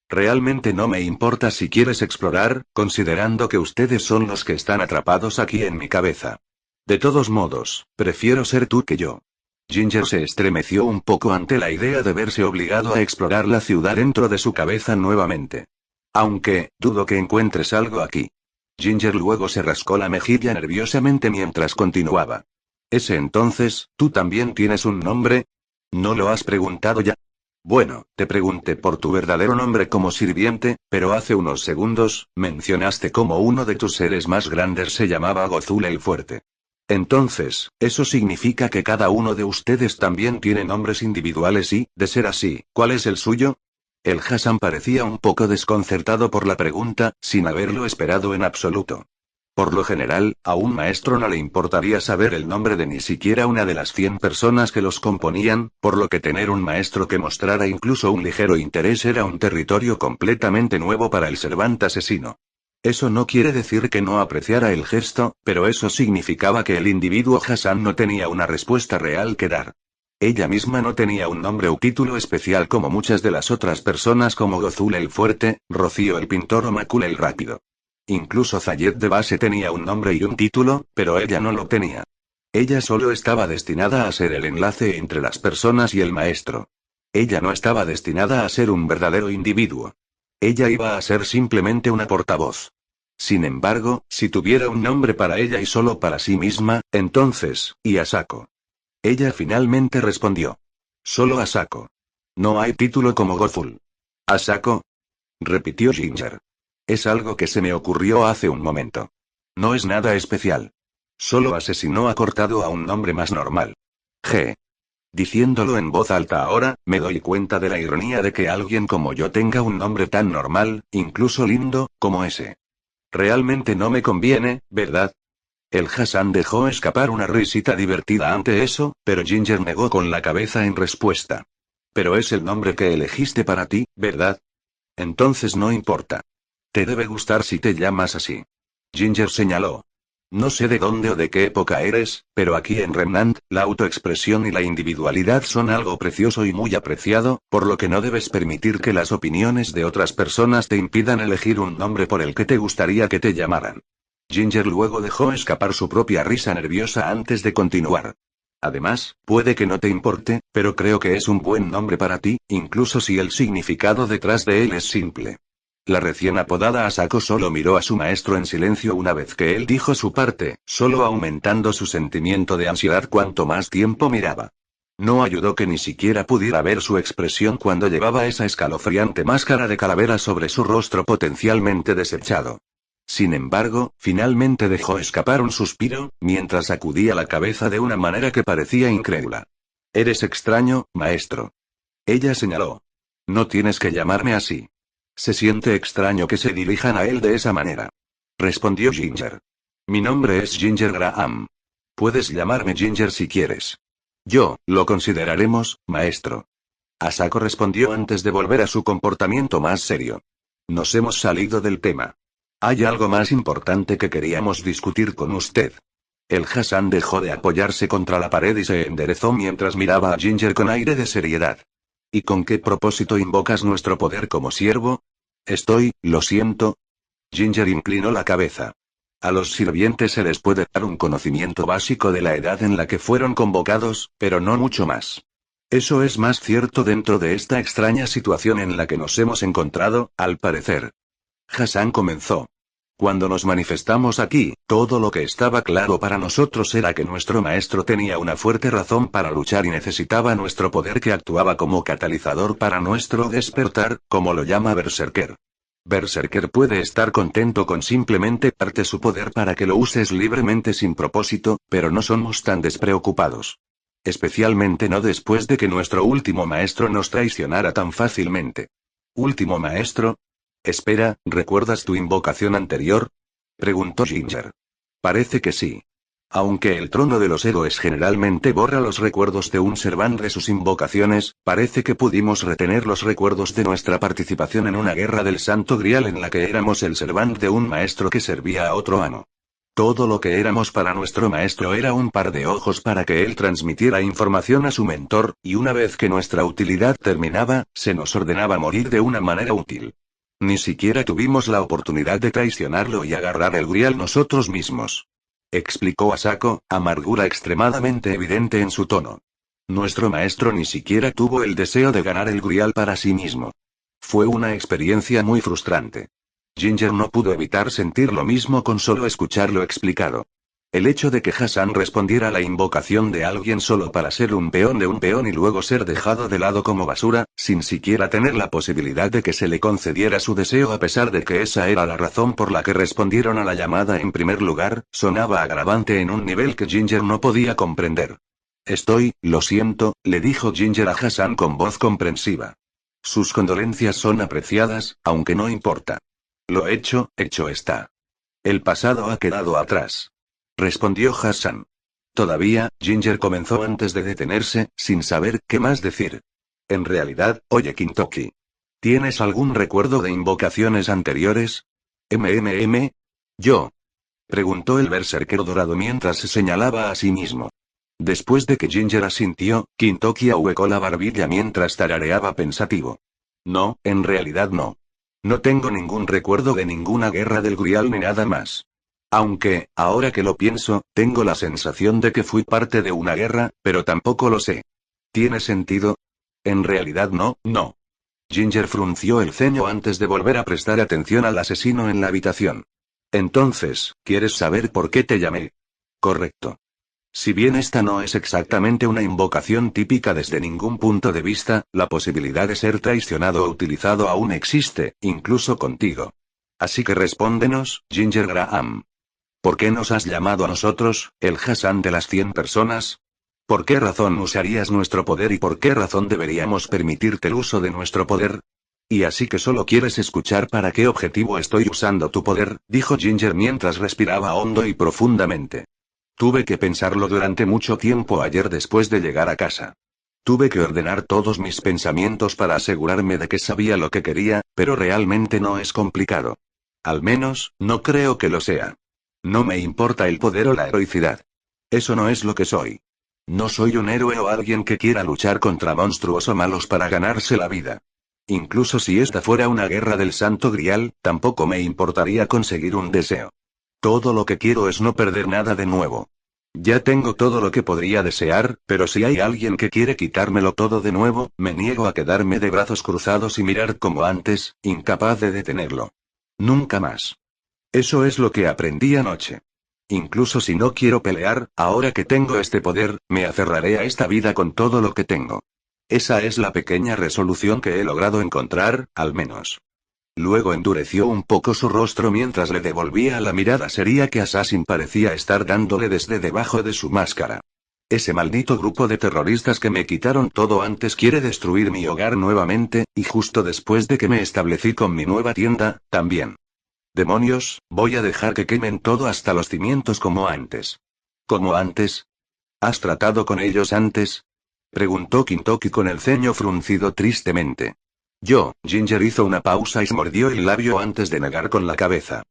Realmente no me importa si quieres explorar, considerando que ustedes son los que están atrapados aquí en mi cabeza. De todos modos, prefiero ser tú que yo. Ginger se estremeció un poco ante la idea de verse obligado a explorar la ciudad dentro de su cabeza nuevamente. Aunque, dudo que encuentres algo aquí. Ginger luego se rascó la mejilla nerviosamente mientras continuaba. Ese entonces, ¿tú también tienes un nombre? ¿No lo has preguntado ya? Bueno, te pregunté por tu verdadero nombre como sirviente, pero hace unos segundos, mencionaste como uno de tus seres más grandes se llamaba Gozul el Fuerte. Entonces, eso significa que cada uno de ustedes también tiene nombres individuales y, de ser así, ¿cuál es el suyo? El Hassan parecía un poco desconcertado por la pregunta, sin haberlo esperado en absoluto. Por lo general, a un maestro no le importaría saber el nombre de ni siquiera una de las 100 personas que los componían, por lo que tener un maestro que mostrara incluso un ligero interés era un territorio completamente nuevo para el Servant asesino. Eso no quiere decir que no apreciara el gesto, pero eso significaba que el individuo Hassan no tenía una respuesta real que dar. Ella misma no tenía un nombre o título especial como muchas de las otras personas como Gozul el Fuerte, Rocío el Pintor o Makul el Rápido. Incluso Zayed de base tenía un nombre y un título, pero ella no lo tenía. Ella solo estaba destinada a ser el enlace entre las personas y el maestro. Ella no estaba destinada a ser un verdadero individuo. Ella iba a ser simplemente una portavoz. Sin embargo, si tuviera un nombre para ella y solo para sí misma, entonces, y Asako. Ella finalmente respondió. Solo Asako. No hay título como Gozul. ¿Asako? Repitió Ginger. Es algo que se me ocurrió hace un momento. No es nada especial. Solo asesinó acortado a un nombre más normal. G. Diciéndolo en voz alta ahora, me doy cuenta de la ironía de que alguien como yo tenga un nombre tan normal, incluso lindo, como ese. Realmente no me conviene, ¿verdad? El Hassan dejó escapar una risita divertida ante eso, pero Ginger negó con la cabeza en respuesta. Pero es el nombre que elegiste para ti, ¿verdad? Entonces no importa. Te debe gustar si te llamas así. Ginger señaló. No sé de dónde o de qué época eres, pero aquí en Remnant, la autoexpresión y la individualidad son algo precioso y muy apreciado, por lo que no debes permitir que las opiniones de otras personas te impidan elegir un nombre por el que te gustaría que te llamaran. Ginger luego dejó escapar su propia risa nerviosa antes de continuar. Además, puede que no te importe, pero creo que es un buen nombre para ti, incluso si el significado detrás de él es simple. La recién apodada Asako solo miró a su maestro en silencio una vez que él dijo su parte, solo aumentando su sentimiento de ansiedad cuanto más tiempo miraba. No ayudó que ni siquiera pudiera ver su expresión cuando llevaba esa escalofriante máscara de calavera sobre su rostro potencialmente desechado. Sin embargo, finalmente dejó escapar un suspiro, mientras sacudía la cabeza de una manera que parecía incrédula. Eres extraño, maestro. Ella señaló. No tienes que llamarme así. Se siente extraño que se dirijan a él de esa manera. Respondió Ginger. Mi nombre es Ginger Graham. Puedes llamarme Ginger si quieres. Lo consideraremos, maestro. Asako respondió antes de volver a su comportamiento más serio. Nos hemos salido del tema. Hay algo más importante que queríamos discutir con usted. El Hassan dejó de apoyarse contra la pared y se enderezó mientras miraba a Ginger con aire de seriedad. ¿Y con qué propósito invocas nuestro poder como siervo? Lo siento. Ginger inclinó la cabeza. A los sirvientes se les puede dar un conocimiento básico de la edad en la que fueron convocados, pero no mucho más. Eso es más cierto dentro de esta extraña situación en la que nos hemos encontrado, al parecer. Hassan comenzó. Cuando nos manifestamos aquí, todo lo que estaba claro para nosotros era que nuestro maestro tenía una fuerte razón para luchar y necesitaba nuestro poder que actuaba como catalizador para nuestro despertar, como lo llama Berserker. Berserker puede estar contento con simplemente darte su poder para que lo uses libremente sin propósito, pero no somos tan despreocupados. Especialmente no después de que nuestro último maestro nos traicionara tan fácilmente. ¿Último maestro? Espera, ¿recuerdas tu invocación anterior? Preguntó Ginger. Parece que sí. Aunque el trono de los héroes generalmente borra los recuerdos de un servant de sus invocaciones, parece que pudimos retener los recuerdos de nuestra participación en una guerra del Santo Grial en la que éramos el servant de un maestro que servía a otro amo. Todo lo que éramos para nuestro maestro era un par de ojos para que él transmitiera información a su mentor, y una vez que nuestra utilidad terminaba, se nos ordenaba morir de una manera útil. Ni siquiera tuvimos la oportunidad de traicionarlo y agarrar el Grial nosotros mismos. Explicó Asako, amargura extremadamente evidente en su tono. Nuestro maestro ni siquiera tuvo el deseo de ganar el Grial para sí mismo. Fue una experiencia muy frustrante. Ginger no pudo evitar sentir lo mismo con solo escucharlo explicado. El hecho de que Hassan respondiera a la invocación de alguien solo para ser un peón de un peón y luego ser dejado de lado como basura, sin siquiera tener la posibilidad de que se le concediera su deseo a pesar de que esa era la razón por la que respondieron a la llamada en primer lugar, sonaba agravante en un nivel que Ginger no podía comprender. Lo siento, le dijo Ginger a Hassan con voz comprensiva. Sus condolencias son apreciadas, aunque no importa. Lo hecho está. El pasado ha quedado atrás. Respondió Hassan. Todavía, Ginger comenzó antes de detenerse, sin saber qué más decir. En realidad, oye Kintoki. ¿Tienes algún recuerdo de invocaciones anteriores? ¿Yo? Preguntó el berserker dorado mientras se señalaba a sí mismo. Después de que Ginger asintió, Kintoki ahuecó la barbilla mientras tarareaba pensativo. No, en realidad no. No tengo ningún recuerdo de ninguna guerra del Grial ni nada más. Aunque, ahora que lo pienso, tengo la sensación de que fui parte de una guerra, pero tampoco lo sé. ¿Tiene sentido? En realidad no. Ginger frunció el ceño antes de volver a prestar atención al asesino en la habitación. Entonces, ¿quieres saber por qué te llamé? Correcto. Si bien esta no es exactamente una invocación típica desde ningún punto de vista, la posibilidad de ser traicionado o utilizado aún existe, incluso contigo. Así que respóndenos, Ginger Graham. ¿Por qué nos has llamado a nosotros, el Hassan de las 100 personas? ¿Por qué razón usarías nuestro poder y por qué razón deberíamos permitirte el uso de nuestro poder? Y así que solo quieres escuchar para qué objetivo estoy usando tu poder, dijo Ginger mientras respiraba hondo y profundamente. Tuve que pensarlo durante mucho tiempo ayer después de llegar a casa. Tuve que ordenar todos mis pensamientos para asegurarme de que sabía lo que quería, pero realmente no es complicado. Al menos, no creo que lo sea. No me importa el poder o la heroicidad. Eso no es lo que soy. No soy un héroe o alguien que quiera luchar contra monstruos o malos para ganarse la vida. Incluso si esta fuera una guerra del Santo Grial, tampoco me importaría conseguir un deseo. Todo lo que quiero es no perder nada de nuevo. Ya tengo todo lo que podría desear, pero si hay alguien que quiere quitármelo todo de nuevo, me niego a quedarme de brazos cruzados y mirar como antes, incapaz de detenerlo. Nunca más. Eso es lo que aprendí anoche. Incluso si no quiero pelear, ahora que tengo este poder, me aferraré a esta vida con todo lo que tengo. Esa es la pequeña resolución que he logrado encontrar, al menos. Luego endureció un poco su rostro mientras le devolvía la mirada seria que Assassin parecía estar dándole desde debajo de su máscara. Ese maldito grupo de terroristas que me quitaron todo antes quiere destruir mi hogar nuevamente, y justo después de que me establecí con mi nueva tienda, también. Demonios, voy a dejar que quemen todo hasta los cimientos como antes. ¿Cómo antes? ¿Has tratado con ellos antes? Preguntó Kintoki con el ceño fruncido tristemente. Ginger hizo una pausa y se mordió el labio antes de negar con la cabeza.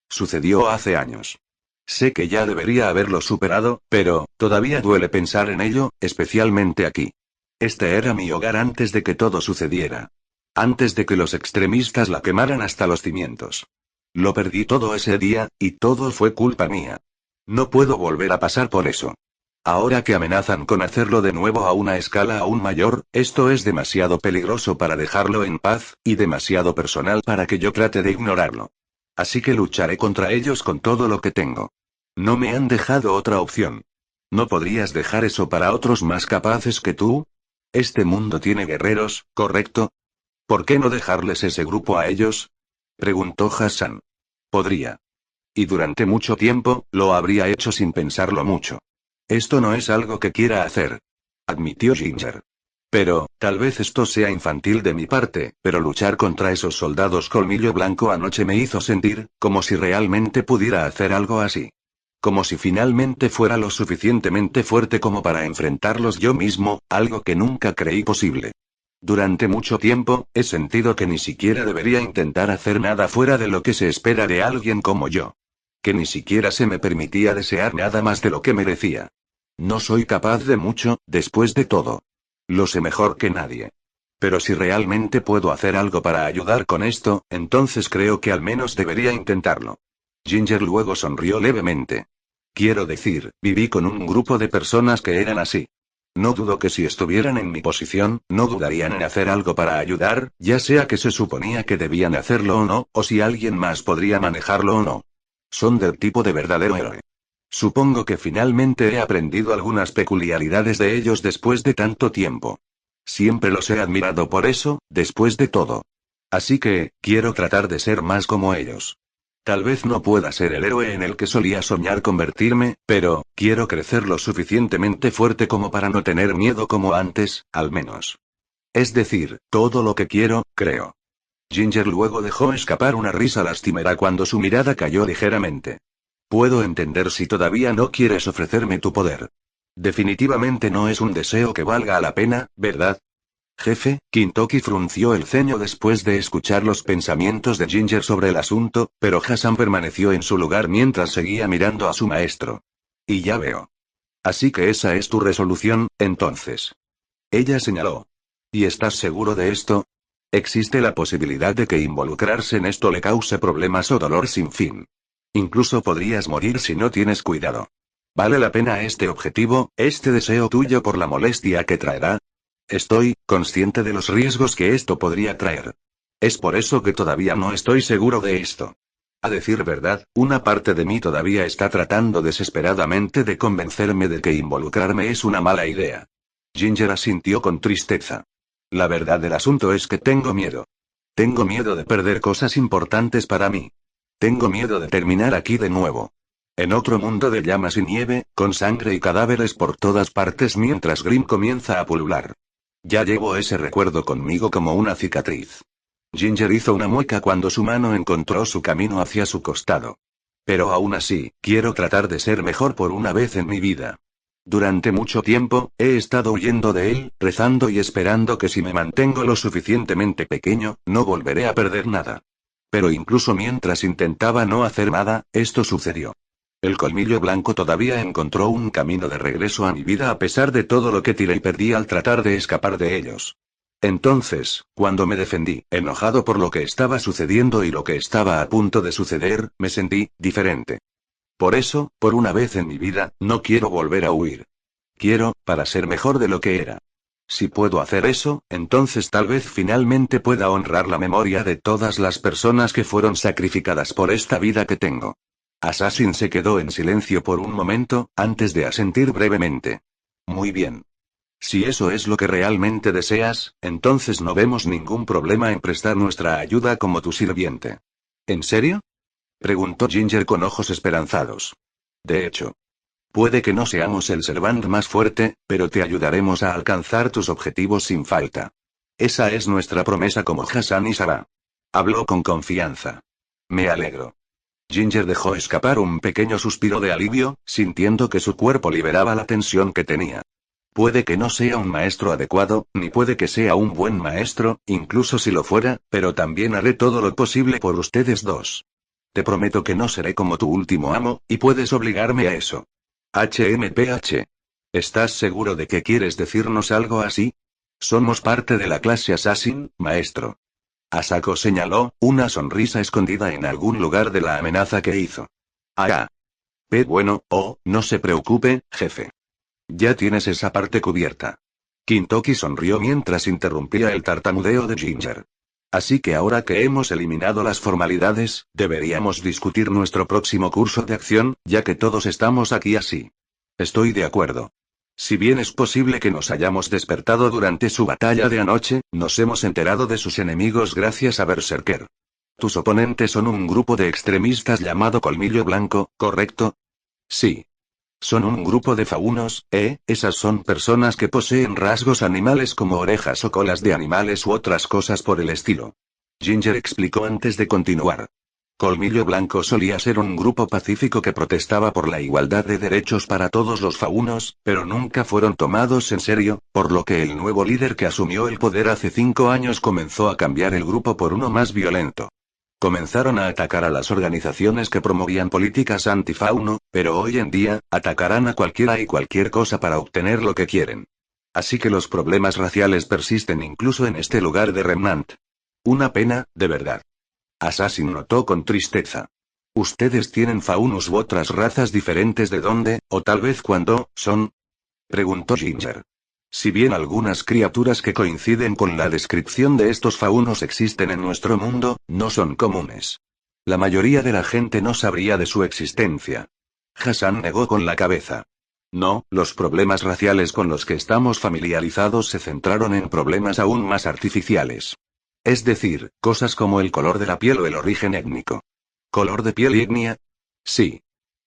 Sucedió hace años. Sé que ya debería haberlo superado, pero, todavía duele pensar en ello, especialmente aquí. Este era mi hogar antes de que todo sucediera. Antes de que los extremistas la quemaran hasta los cimientos. Lo perdí todo ese día, y todo fue culpa mía. No puedo volver a pasar por eso. Ahora que amenazan con hacerlo de nuevo a una escala aún mayor, esto es demasiado peligroso para dejarlo en paz, y demasiado personal para que yo trate de ignorarlo. Así que lucharé contra ellos con todo lo que tengo. No me han dejado otra opción. ¿No podrías dejar eso para otros más capaces que tú? Este mundo tiene guerreros, ¿correcto? ¿Por qué no dejarles ese grupo a ellos? Preguntó Hassan. Podría. Y durante mucho tiempo, lo habría hecho sin pensarlo mucho. Esto no es algo que quiera hacer. Admitió Ginger. Pero, tal vez esto sea infantil de mi parte, pero luchar contra esos soldados colmillo blanco anoche me hizo sentir, como si realmente pudiera hacer algo así. Como si finalmente fuera lo suficientemente fuerte como para enfrentarlos yo mismo, algo que nunca creí posible. Durante mucho tiempo, he sentido que ni siquiera debería intentar hacer nada fuera de lo que se espera de alguien como yo. Que ni siquiera se me permitía desear nada más de lo que merecía. No soy capaz de mucho, después de todo. Lo sé mejor que nadie. Pero si realmente puedo hacer algo para ayudar con esto, entonces creo que al menos debería intentarlo. Ginger luego sonrió levemente. Quiero decir, viví con un grupo de personas que eran así. No dudo que si estuvieran en mi posición, no dudarían en hacer algo para ayudar, ya sea que se suponía que debían hacerlo o no, o si alguien más podría manejarlo o no. Son del tipo de verdadero héroe. Supongo que finalmente he aprendido algunas peculiaridades de ellos después de tanto tiempo. Siempre los he admirado por eso, después de todo. Así que, quiero tratar de ser más como ellos. Tal vez no pueda ser el héroe en el que solía soñar convertirme, pero, quiero crecer lo suficientemente fuerte como para no tener miedo como antes, al menos. Es decir, todo lo que quiero, creo. Ginger luego dejó escapar una risa lastimera cuando su mirada cayó ligeramente. Puedo entender si todavía no quieres ofrecerme tu poder. Definitivamente no es un deseo que valga la pena, ¿verdad? Jefe, Kintoki frunció el ceño después de escuchar los pensamientos de Ginger sobre el asunto, pero Hassan permaneció en su lugar mientras seguía mirando a su maestro. Y ya veo. Así que esa es tu resolución, entonces. Ella señaló. ¿Y estás seguro de esto? Existe la posibilidad de que involucrarse en esto le cause problemas o dolor sin fin. Incluso podrías morir si no tienes cuidado. ¿Vale la pena este objetivo, este deseo tuyo por la molestia que traerá? Estoy consciente de los riesgos que esto podría traer. Es por eso que todavía no estoy seguro de esto. A decir verdad, una parte de mí todavía está tratando desesperadamente de convencerme de que involucrarme es una mala idea. Ginger asintió con tristeza. La verdad del asunto es que tengo miedo. Tengo miedo de perder cosas importantes para mí. Tengo miedo de terminar aquí de nuevo. En otro mundo de llamas y nieve, con sangre y cadáveres por todas partes mientras Grimm comienza a pulular. Ya llevo ese recuerdo conmigo como una cicatriz. Ginger hizo una mueca cuando su mano encontró su camino hacia su costado. Pero aún así, quiero tratar de ser mejor por una vez en mi vida. Durante mucho tiempo, he estado huyendo de él, rezando y esperando que si me mantengo lo suficientemente pequeño, no volveré a perder nada. Pero incluso mientras intentaba no hacer nada, esto sucedió. El colmillo blanco todavía encontró un camino de regreso a mi vida a pesar de todo lo que tiré y perdí al tratar de escapar de ellos. Entonces, cuando me defendí, enojado por lo que estaba sucediendo y lo que estaba a punto de suceder, me sentí diferente. Por eso, por una vez en mi vida, no quiero volver a huir. Quiero, para ser mejor de lo que era. Si puedo hacer eso, entonces tal vez finalmente pueda honrar la memoria de todas las personas que fueron sacrificadas por esta vida que tengo. Assassin se quedó en silencio por un momento, antes de asentir brevemente. Muy bien. Si eso es lo que realmente deseas, entonces no vemos ningún problema en prestar nuestra ayuda como tu sirviente. ¿En serio? Preguntó Ginger con ojos esperanzados. De hecho. Puede que no seamos el Servant más fuerte, pero te ayudaremos a alcanzar tus objetivos sin falta. Esa es nuestra promesa como Hassan y Sarah. Habló con confianza. Me alegro. Ginger dejó escapar un pequeño suspiro de alivio, sintiendo que su cuerpo liberaba la tensión que tenía. Puede que no sea un maestro adecuado, ni puede que sea un buen maestro, incluso si lo fuera, pero también haré todo lo posible por ustedes dos. Te prometo que no seré como tu último amo, y puedes obligarme a eso. HMPH. ¿Estás seguro de que quieres decirnos algo así? Somos parte de la clase Assassin, maestro. Asako señaló, una sonrisa escondida en algún lugar de la amenaza que hizo. Ah. Bueno, no se preocupe, jefe. Ya tienes esa parte cubierta. Kintoki sonrió mientras interrumpía el tartamudeo de Ginger. Así que ahora que hemos eliminado las formalidades, deberíamos discutir nuestro próximo curso de acción, ya que todos estamos aquí así. Estoy de acuerdo. Si bien es posible que nos hayamos despertado durante su batalla de anoche, nos hemos enterado de sus enemigos gracias a Berserker. Tus oponentes son un grupo de extremistas llamado Colmillo Blanco, ¿correcto? Sí. Son un grupo de faunos, esas son personas que poseen rasgos animales como orejas o colas de animales u otras cosas por el estilo. Ginger explicó antes de continuar. Colmillo Blanco solía ser un grupo pacífico que protestaba por la igualdad de derechos para todos los faunos, pero nunca fueron tomados en serio, por lo que el nuevo líder que asumió el poder hace 5 años comenzó a cambiar el grupo por uno más violento. Comenzaron a atacar a las organizaciones que promovían políticas antifauno, pero hoy en día, atacarán a cualquiera y cualquier cosa para obtener lo que quieren. Así que los problemas raciales persisten incluso en este lugar de Remnant. Una pena, de verdad. Assassin notó con tristeza. ¿Ustedes tienen faunos u otras razas diferentes de dónde, o tal vez cuándo, son? Preguntó Ginger. Si bien algunas criaturas que coinciden con la descripción de estos faunos existen en nuestro mundo, no son comunes. La mayoría de la gente no sabría de su existencia. Hassan negó con la cabeza. No, los problemas raciales con los que estamos familiarizados se centraron en problemas aún más artificiales. Es decir, cosas como el color de la piel o el origen étnico. ¿Color de piel y etnia? Sí.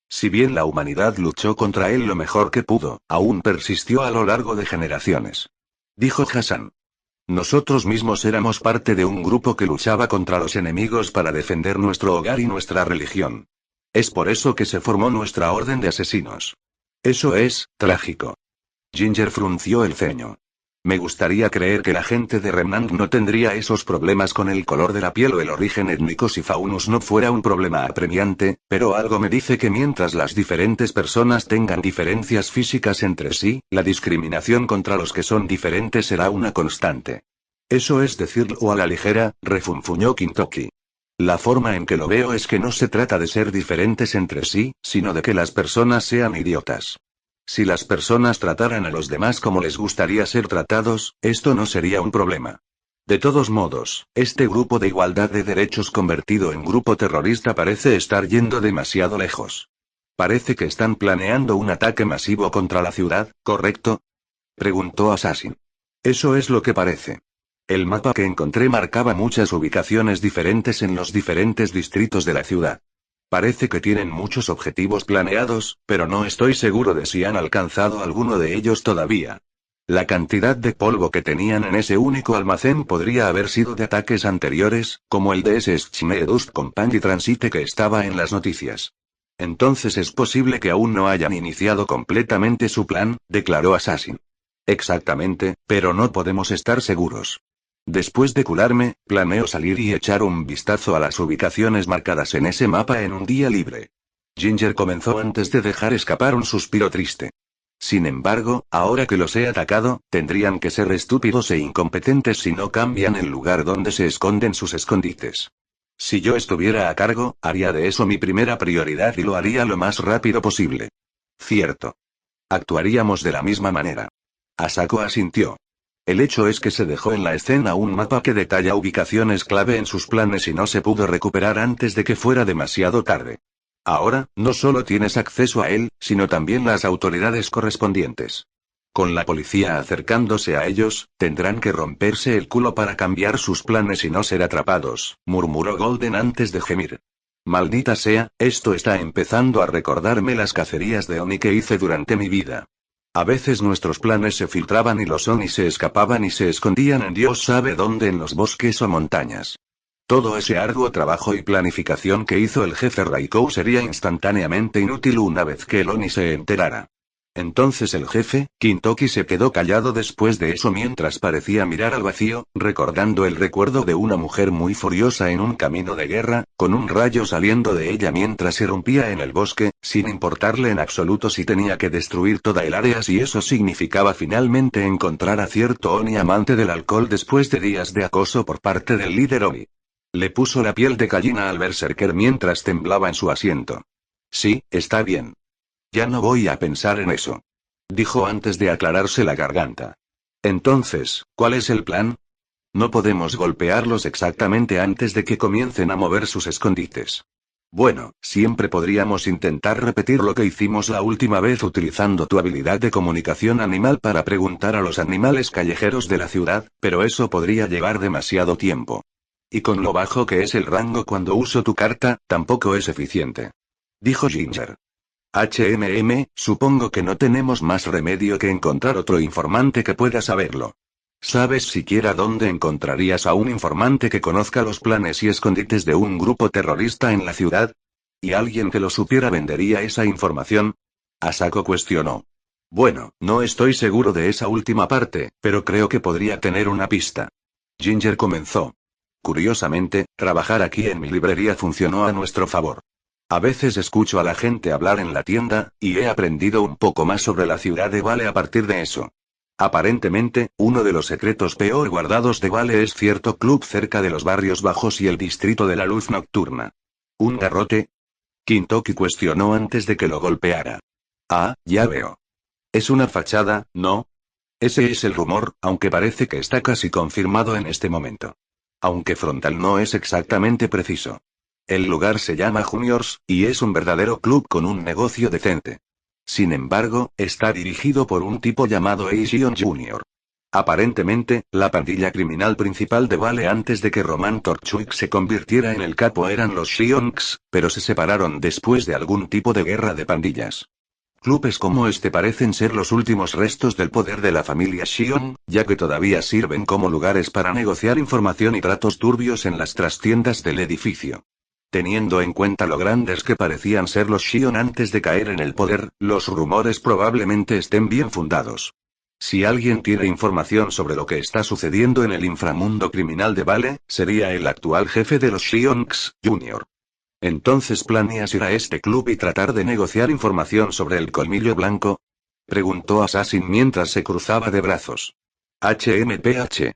Si bien la humanidad luchó contra él lo mejor que pudo, aún persistió a lo largo de generaciones. Dijo Hassan. Nosotros mismos éramos parte de un grupo que luchaba contra los enemigos para defender nuestro hogar y nuestra religión. Es por eso que se formó nuestra orden de asesinos. Eso es, trágico. Ginger frunció el ceño. Me gustaría creer que la gente de Remnant no tendría esos problemas con el color de la piel o el origen étnico si Faunus no fuera un problema apremiante, pero algo me dice que mientras las diferentes personas tengan diferencias físicas entre sí, la discriminación contra los que son diferentes será una constante. Eso es decirlo a la ligera, refunfuñó Kintoki. La forma en que lo veo es que no se trata de ser diferentes entre sí, sino de que las personas sean idiotas. Si las personas trataran a los demás como les gustaría ser tratados, esto no sería un problema. De todos modos, este grupo de igualdad de derechos convertido en grupo terrorista parece estar yendo demasiado lejos. Parece que están planeando un ataque masivo contra la ciudad, ¿correcto? Preguntó Assassin. Eso es lo que parece. El mapa que encontré marcaba muchas ubicaciones diferentes en los diferentes distritos de la ciudad. Parece que tienen muchos objetivos planeados, pero no estoy seguro de si han alcanzado alguno de ellos todavía. La cantidad de polvo que tenían en ese único almacén podría haber sido de ataques anteriores, como el de ese Schmee Dust Company Transite que estaba en las noticias. Entonces es posible que aún no hayan iniciado completamente su plan, declaró Assassin. Exactamente, pero no podemos estar seguros. Después de curarme, planeo salir y echar un vistazo a las ubicaciones marcadas en ese mapa en un día libre. Ginger comenzó antes de dejar escapar un suspiro triste. Sin embargo, ahora que los he atacado, tendrían que ser estúpidos e incompetentes si no cambian el lugar donde se esconden sus escondites. Si yo estuviera a cargo, haría de eso mi primera prioridad y lo haría lo más rápido posible. Cierto. Actuaríamos de la misma manera. Asako asintió. El hecho es que se dejó en la escena un mapa que detalla ubicaciones clave en sus planes y no se pudo recuperar antes de que fuera demasiado tarde. Ahora, no solo tienes acceso a él, sino también las autoridades correspondientes. Con la policía acercándose a ellos, tendrán que romperse el culo para cambiar sus planes y no ser atrapados, murmuró Golden antes de gemir. Maldita sea, esto está empezando a recordarme las cacerías de Oni que hice durante mi vida. A veces nuestros planes se filtraban y los Oni se escapaban y se escondían en Dios sabe dónde en los bosques o montañas. Todo ese arduo trabajo y planificación que hizo el jefe Raikou sería instantáneamente inútil una vez que el Oni se enterara. Entonces el jefe, Kintoki se quedó callado después de eso mientras parecía mirar al vacío, recordando el recuerdo de una mujer muy furiosa en un camino de guerra, con un rayo saliendo de ella mientras irrumpía en el bosque, sin importarle en absoluto si tenía que destruir toda el área si eso significaba finalmente encontrar a cierto Oni amante del alcohol después de días de acoso por parte del líder Oni. Le puso la piel de gallina al berserker mientras temblaba en su asiento. Sí, está bien. Ya no voy a pensar en eso. Dijo antes de aclararse la garganta. Entonces, ¿cuál es el plan? No podemos golpearlos exactamente antes de que comiencen a mover sus escondites. Bueno, siempre podríamos intentar repetir lo que hicimos la última vez utilizando tu habilidad de comunicación animal para preguntar a los animales callejeros de la ciudad, pero eso podría llevar demasiado tiempo. Y con lo bajo que es el rango cuando uso tu carta, tampoco es eficiente. Dijo Ginger. Supongo que no tenemos más remedio que encontrar otro informante que pueda saberlo. ¿Sabes siquiera dónde encontrarías a un informante que conozca los planes y escondites de un grupo terrorista en la ciudad? ¿Y alguien que lo supiera vendería esa información? Asako cuestionó. Bueno, no estoy seguro de esa última parte, pero creo que podría tener una pista. Ginger comenzó. Curiosamente, trabajar aquí en mi librería funcionó a nuestro favor. A veces escucho a la gente hablar en la tienda, y he aprendido un poco más sobre la ciudad de Vale a partir de eso. Aparentemente, uno de los secretos peor guardados de Vale es cierto club cerca de los barrios bajos y el distrito de la luz nocturna. ¿Un garrote? Kintoki cuestionó antes de que lo golpeara. Ah, ya veo. Es una fachada, ¿no? Ese es el rumor, aunque parece que está casi confirmado en este momento. Aunque frontal no es exactamente preciso. El lugar se llama Juniors, y es un verdadero club con un negocio decente. Sin embargo, está dirigido por un tipo llamado Eishion Jr. Aparentemente, la pandilla criminal principal de Vale antes de que Roman Torchwick se convirtiera en el capo eran los Shionks, pero se separaron después de algún tipo de guerra de pandillas. Clubes como este parecen ser los últimos restos del poder de la familia Shion, ya que todavía sirven como lugares para negociar información y tratos turbios en las trastiendas del edificio. Teniendo en cuenta lo grandes que parecían ser los Shion antes de caer en el poder, los rumores probablemente estén bien fundados. Si alguien tiene información sobre lo que está sucediendo en el inframundo criminal de Vale, sería el actual jefe de los Shionks, Jr. ¿Entonces planeas ir a este club y tratar de negociar información sobre el colmillo blanco? Preguntó Assassin mientras se cruzaba de brazos. HMPH.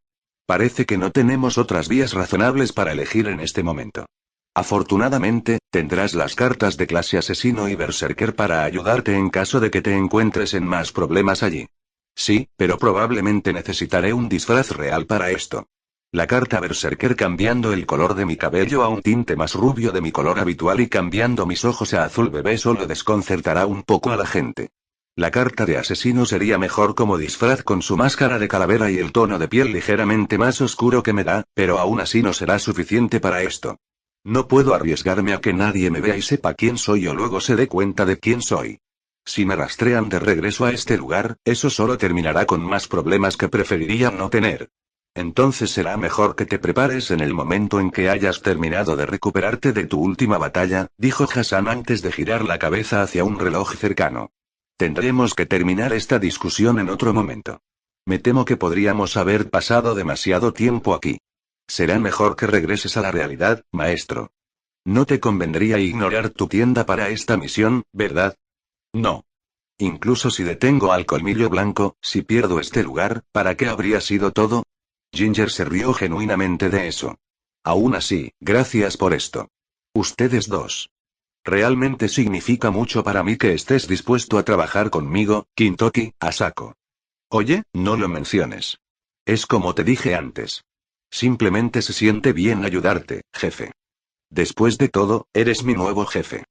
Parece que no tenemos otras vías razonables para elegir en este momento. Afortunadamente, tendrás las cartas de clase asesino y berserker para ayudarte en caso de que te encuentres en más problemas allí. Sí, pero probablemente necesitaré un disfraz real para esto. La carta berserker cambiando el color de mi cabello a un tinte más rubio de mi color habitual y cambiando mis ojos a azul bebé solo desconcertará un poco a la gente. La carta de asesino sería mejor como disfraz con su máscara de calavera y el tono de piel ligeramente más oscuro que me da, pero aún así no será suficiente para esto. No puedo arriesgarme a que nadie me vea y sepa quién soy o luego se dé cuenta de quién soy. Si me rastrean de regreso a este lugar, eso solo terminará con más problemas que preferiría no tener. Entonces será mejor que te prepares en el momento en que hayas terminado de recuperarte de tu última batalla, dijo Hassan antes de girar la cabeza hacia un reloj cercano. Tendremos que terminar esta discusión en otro momento. Me temo que podríamos haber pasado demasiado tiempo aquí. Será mejor que regreses a la realidad, maestro. No te convendría ignorar tu tienda para esta misión, ¿verdad? No. Incluso si detengo al colmillo blanco, si pierdo este lugar, ¿para qué habría sido todo? Ginger se rió genuinamente de eso. Aún así, gracias por esto. Ustedes dos. Realmente significa mucho para mí que estés dispuesto a trabajar conmigo, Kintoki, Asako. Oye, no lo menciones. Es como te dije antes. Simplemente se siente bien ayudarte, jefe. Después de todo, eres mi nuevo jefe.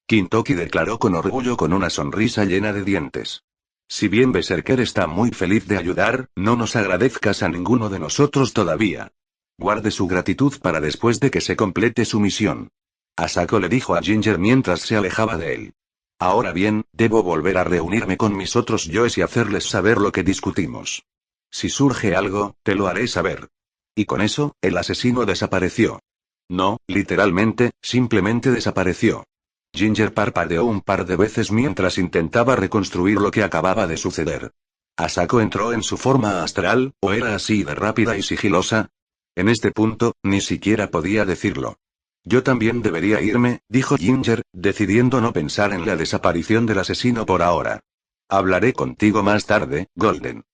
Kintoki declaró con orgullo con una sonrisa llena de dientes. Si bien Berserker está muy feliz de ayudar, no nos agradezcas a ninguno de nosotros todavía. Guarde su gratitud para después de que se complete su misión. Asako le dijo a Ginger mientras se alejaba de él. Ahora bien, debo volver a reunirme con mis otros yoes y hacerles saber lo que discutimos. Si surge algo, te lo haré saber. Y con eso, el asesino desapareció. No, literalmente, simplemente desapareció. Ginger parpadeó un par de veces mientras intentaba reconstruir lo que acababa de suceder. ¿Asako entró en su forma astral, o era así de rápida y sigilosa? En este punto, ni siquiera podía decirlo. Yo también debería irme, dijo Ginger, decidiendo no pensar en la desaparición del asesino por ahora. Hablaré contigo más tarde, Golden.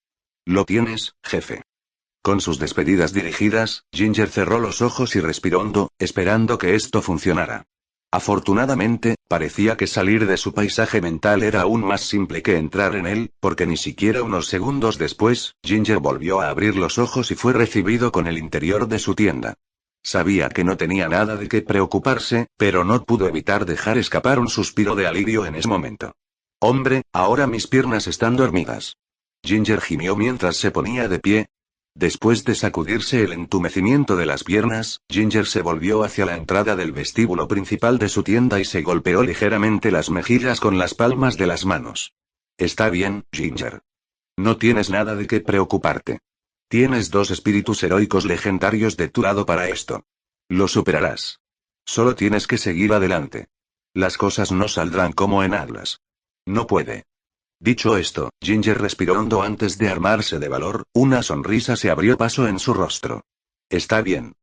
¿Lo tienes, jefe? Con sus despedidas dirigidas, Ginger cerró los ojos y respiró hondo, esperando que esto funcionara. Afortunadamente, parecía que salir de su paisaje mental era aún más simple que entrar en él, porque ni siquiera unos segundos después, Ginger volvió a abrir los ojos y fue recibido con el interior de su tienda. Sabía que no tenía nada de qué preocuparse, pero no pudo evitar dejar escapar un suspiro de alivio en ese momento. Hombre, ahora mis piernas están dormidas. Ginger gimió mientras se ponía de pie. Después de sacudirse el entumecimiento de las piernas, Ginger se volvió hacia la entrada del vestíbulo principal de su tienda y se golpeó ligeramente las mejillas con las palmas de las manos. Está bien, Ginger. No tienes nada de qué preocuparte. Tienes 2 espíritus heroicos legendarios de tu lado para esto. Lo superarás. Solo tienes que seguir adelante. Las cosas no saldrán como en Atlas. No puede. Dicho esto, Ginger respiró hondo antes de armarse de valor, una sonrisa se abrió paso en su rostro. Está bien.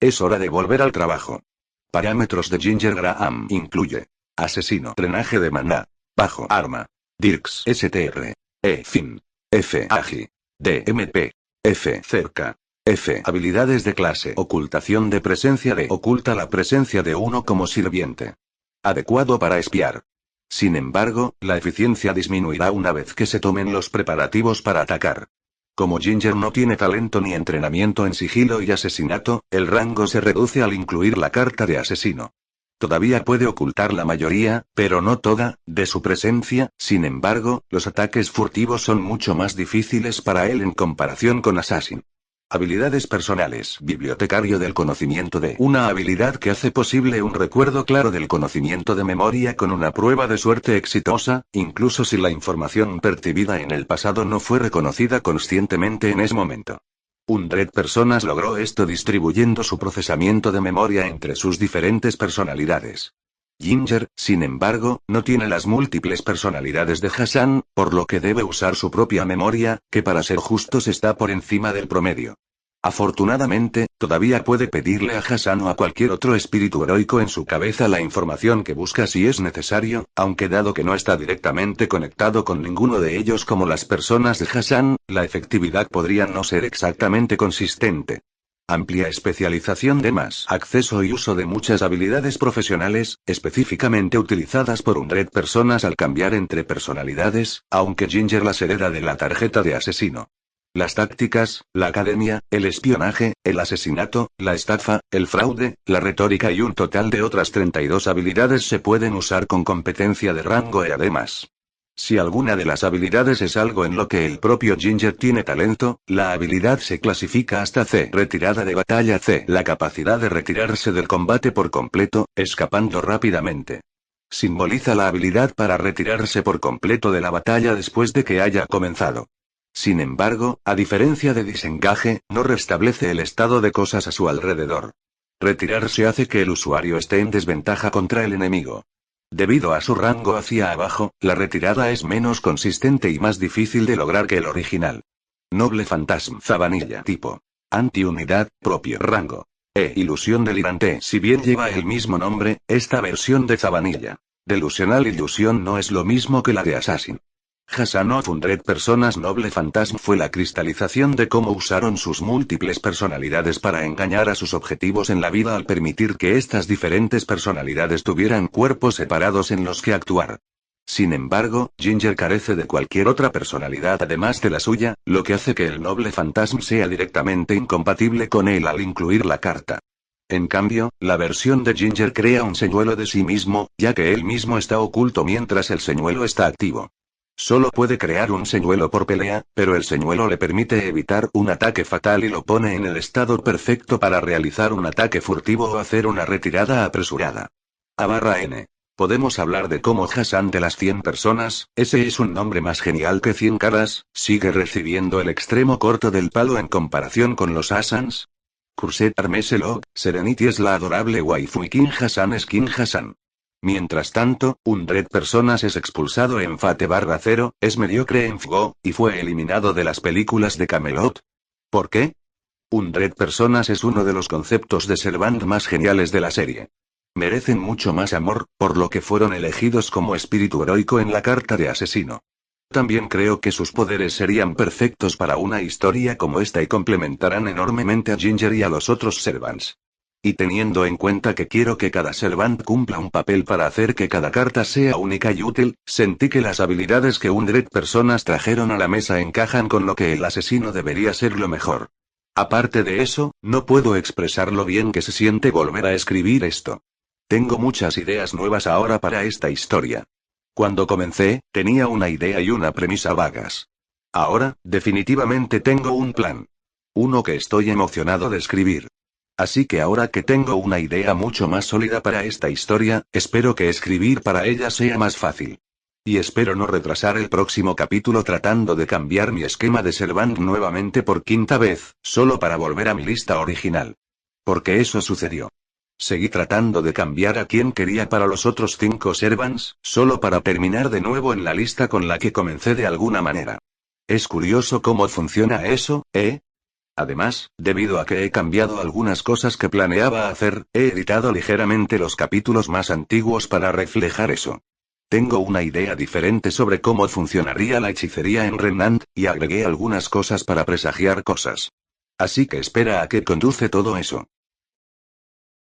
Es hora de volver al trabajo. Parámetros de Ginger Graham incluye: asesino, drenaje de maná, bajo arma, Dirks STR, E fin, F agi, D MP, F cerca, F habilidades de clase, ocultación de presencia de oculta la presencia de uno como sirviente. Adecuado para espiar. Sin embargo, la eficiencia disminuirá una vez que se tomen los preparativos para atacar. Como Ginger no tiene talento ni entrenamiento en sigilo y asesinato, el rango se reduce al incluir la carta de asesino. Todavía puede ocultar la mayoría, pero no toda, de su presencia. Sin embargo, los ataques furtivos son mucho más difíciles para él en comparación con Assassin. Habilidades personales. Bibliotecario del conocimiento de una habilidad que hace posible un recuerdo claro del conocimiento de memoria con una prueba de suerte exitosa, incluso si la información percibida en el pasado no fue reconocida conscientemente en ese momento. Undred Personas logró esto distribuyendo su procesamiento de memoria entre sus diferentes personalidades. Ginger, sin embargo, no tiene las múltiples personalidades de Hassan, por lo que debe usar su propia memoria, que para ser justos está por encima del promedio. Afortunadamente, todavía puede pedirle a Hassan o a cualquier otro espíritu heroico en su cabeza la información que busca si es necesario, aunque dado que no está directamente conectado con ninguno de ellos como las personas de Hassan, la efectividad podría no ser exactamente consistente. Amplia especialización de más acceso y uso de muchas habilidades profesionales, específicamente utilizadas por Undred Personas al cambiar entre personalidades, aunque Ginger las hereda de la tarjeta de asesino. Las tácticas, la academia, el espionaje, el asesinato, la estafa, el fraude, la retórica y un total de otras 32 habilidades se pueden usar con competencia de rango E además. Si alguna de las habilidades es algo en lo que el propio Ginger tiene talento, la habilidad se clasifica hasta C. Retirada de batalla C. La capacidad de retirarse del combate por completo, escapando rápidamente. Simboliza la habilidad para retirarse por completo de la batalla después de que haya comenzado. Sin embargo, a diferencia de desencaje, no restablece el estado de cosas a su alrededor. Retirarse hace que el usuario esté en desventaja contra el enemigo. Debido a su rango hacia abajo, la retirada es menos consistente y más difícil de lograr que el original. Noble Fantasma Zavanilla tipo. Antiunidad, propio rango. Ilusión delirante. Si bien lleva el mismo nombre, esta versión de Zavanilla. Delusional ilusión no es lo mismo que la de Assassin. Hassan of Undred Personas Noble Fantasma fue la cristalización de cómo usaron sus múltiples personalidades para engañar a sus objetivos en la vida al permitir que estas diferentes personalidades tuvieran cuerpos separados en los que actuar. Sin embargo, Ginger carece de cualquier otra personalidad además de la suya, lo que hace que el Noble Fantasma sea directamente incompatible con él al incluir la carta. En cambio, la versión de Ginger crea un señuelo de sí mismo, ya que él mismo está oculto mientras el señuelo está activo. Solo puede crear un señuelo por pelea, pero el señuelo le permite evitar un ataque fatal y lo pone en el estado perfecto para realizar un ataque furtivo o hacer una retirada apresurada. A/N. Podemos hablar de cómo Hassan de las 100 personas, ese es un nombre más genial que 100 caras, sigue recibiendo el extremo corto del palo en comparación con los Hassans. Curset Armeselog, Serenity es la adorable waifu y King Hassan es King Hassan. Mientras tanto, Undred Personas es expulsado en Fate/0, es mediocre en Fgo, y fue eliminado de las películas de Camelot. ¿Por qué? Undred Personas es uno de los conceptos de Servant más geniales de la serie. Merecen mucho más amor, por lo que fueron elegidos como espíritu heroico en la carta de asesino. También creo que sus poderes serían perfectos para una historia como esta y complementarán enormemente a Ginger y a los otros Servants. Y teniendo en cuenta que quiero que cada Servant cumpla un papel para hacer que cada carta sea única y útil, sentí que las habilidades que Undred Personas trajeron a la mesa encajan con lo que el asesino debería ser lo mejor. Aparte de eso, no puedo expresar lo bien que se siente volver a escribir esto. Tengo muchas ideas nuevas ahora para esta historia. Cuando comencé, tenía una idea y una premisa vagas. Ahora, definitivamente tengo un plan. Uno que estoy emocionado de escribir. Así que ahora que tengo una idea mucho más sólida para esta historia, espero que escribir para ella sea más fácil. Y espero no retrasar el próximo capítulo tratando de cambiar mi esquema de Servant nuevamente por quinta vez, solo para volver a mi lista original. Porque eso sucedió. Seguí tratando de cambiar a quien quería para los otros 5 Servants, solo para terminar de nuevo en la lista con la que comencé de alguna manera. Es curioso cómo funciona eso, ¿eh? Además, debido a que he cambiado algunas cosas que planeaba hacer, he editado ligeramente los capítulos más antiguos para reflejar eso. Tengo una idea diferente sobre cómo funcionaría la hechicería en Remnant, y agregué algunas cosas para presagiar cosas. Así que espera a que conduce todo eso.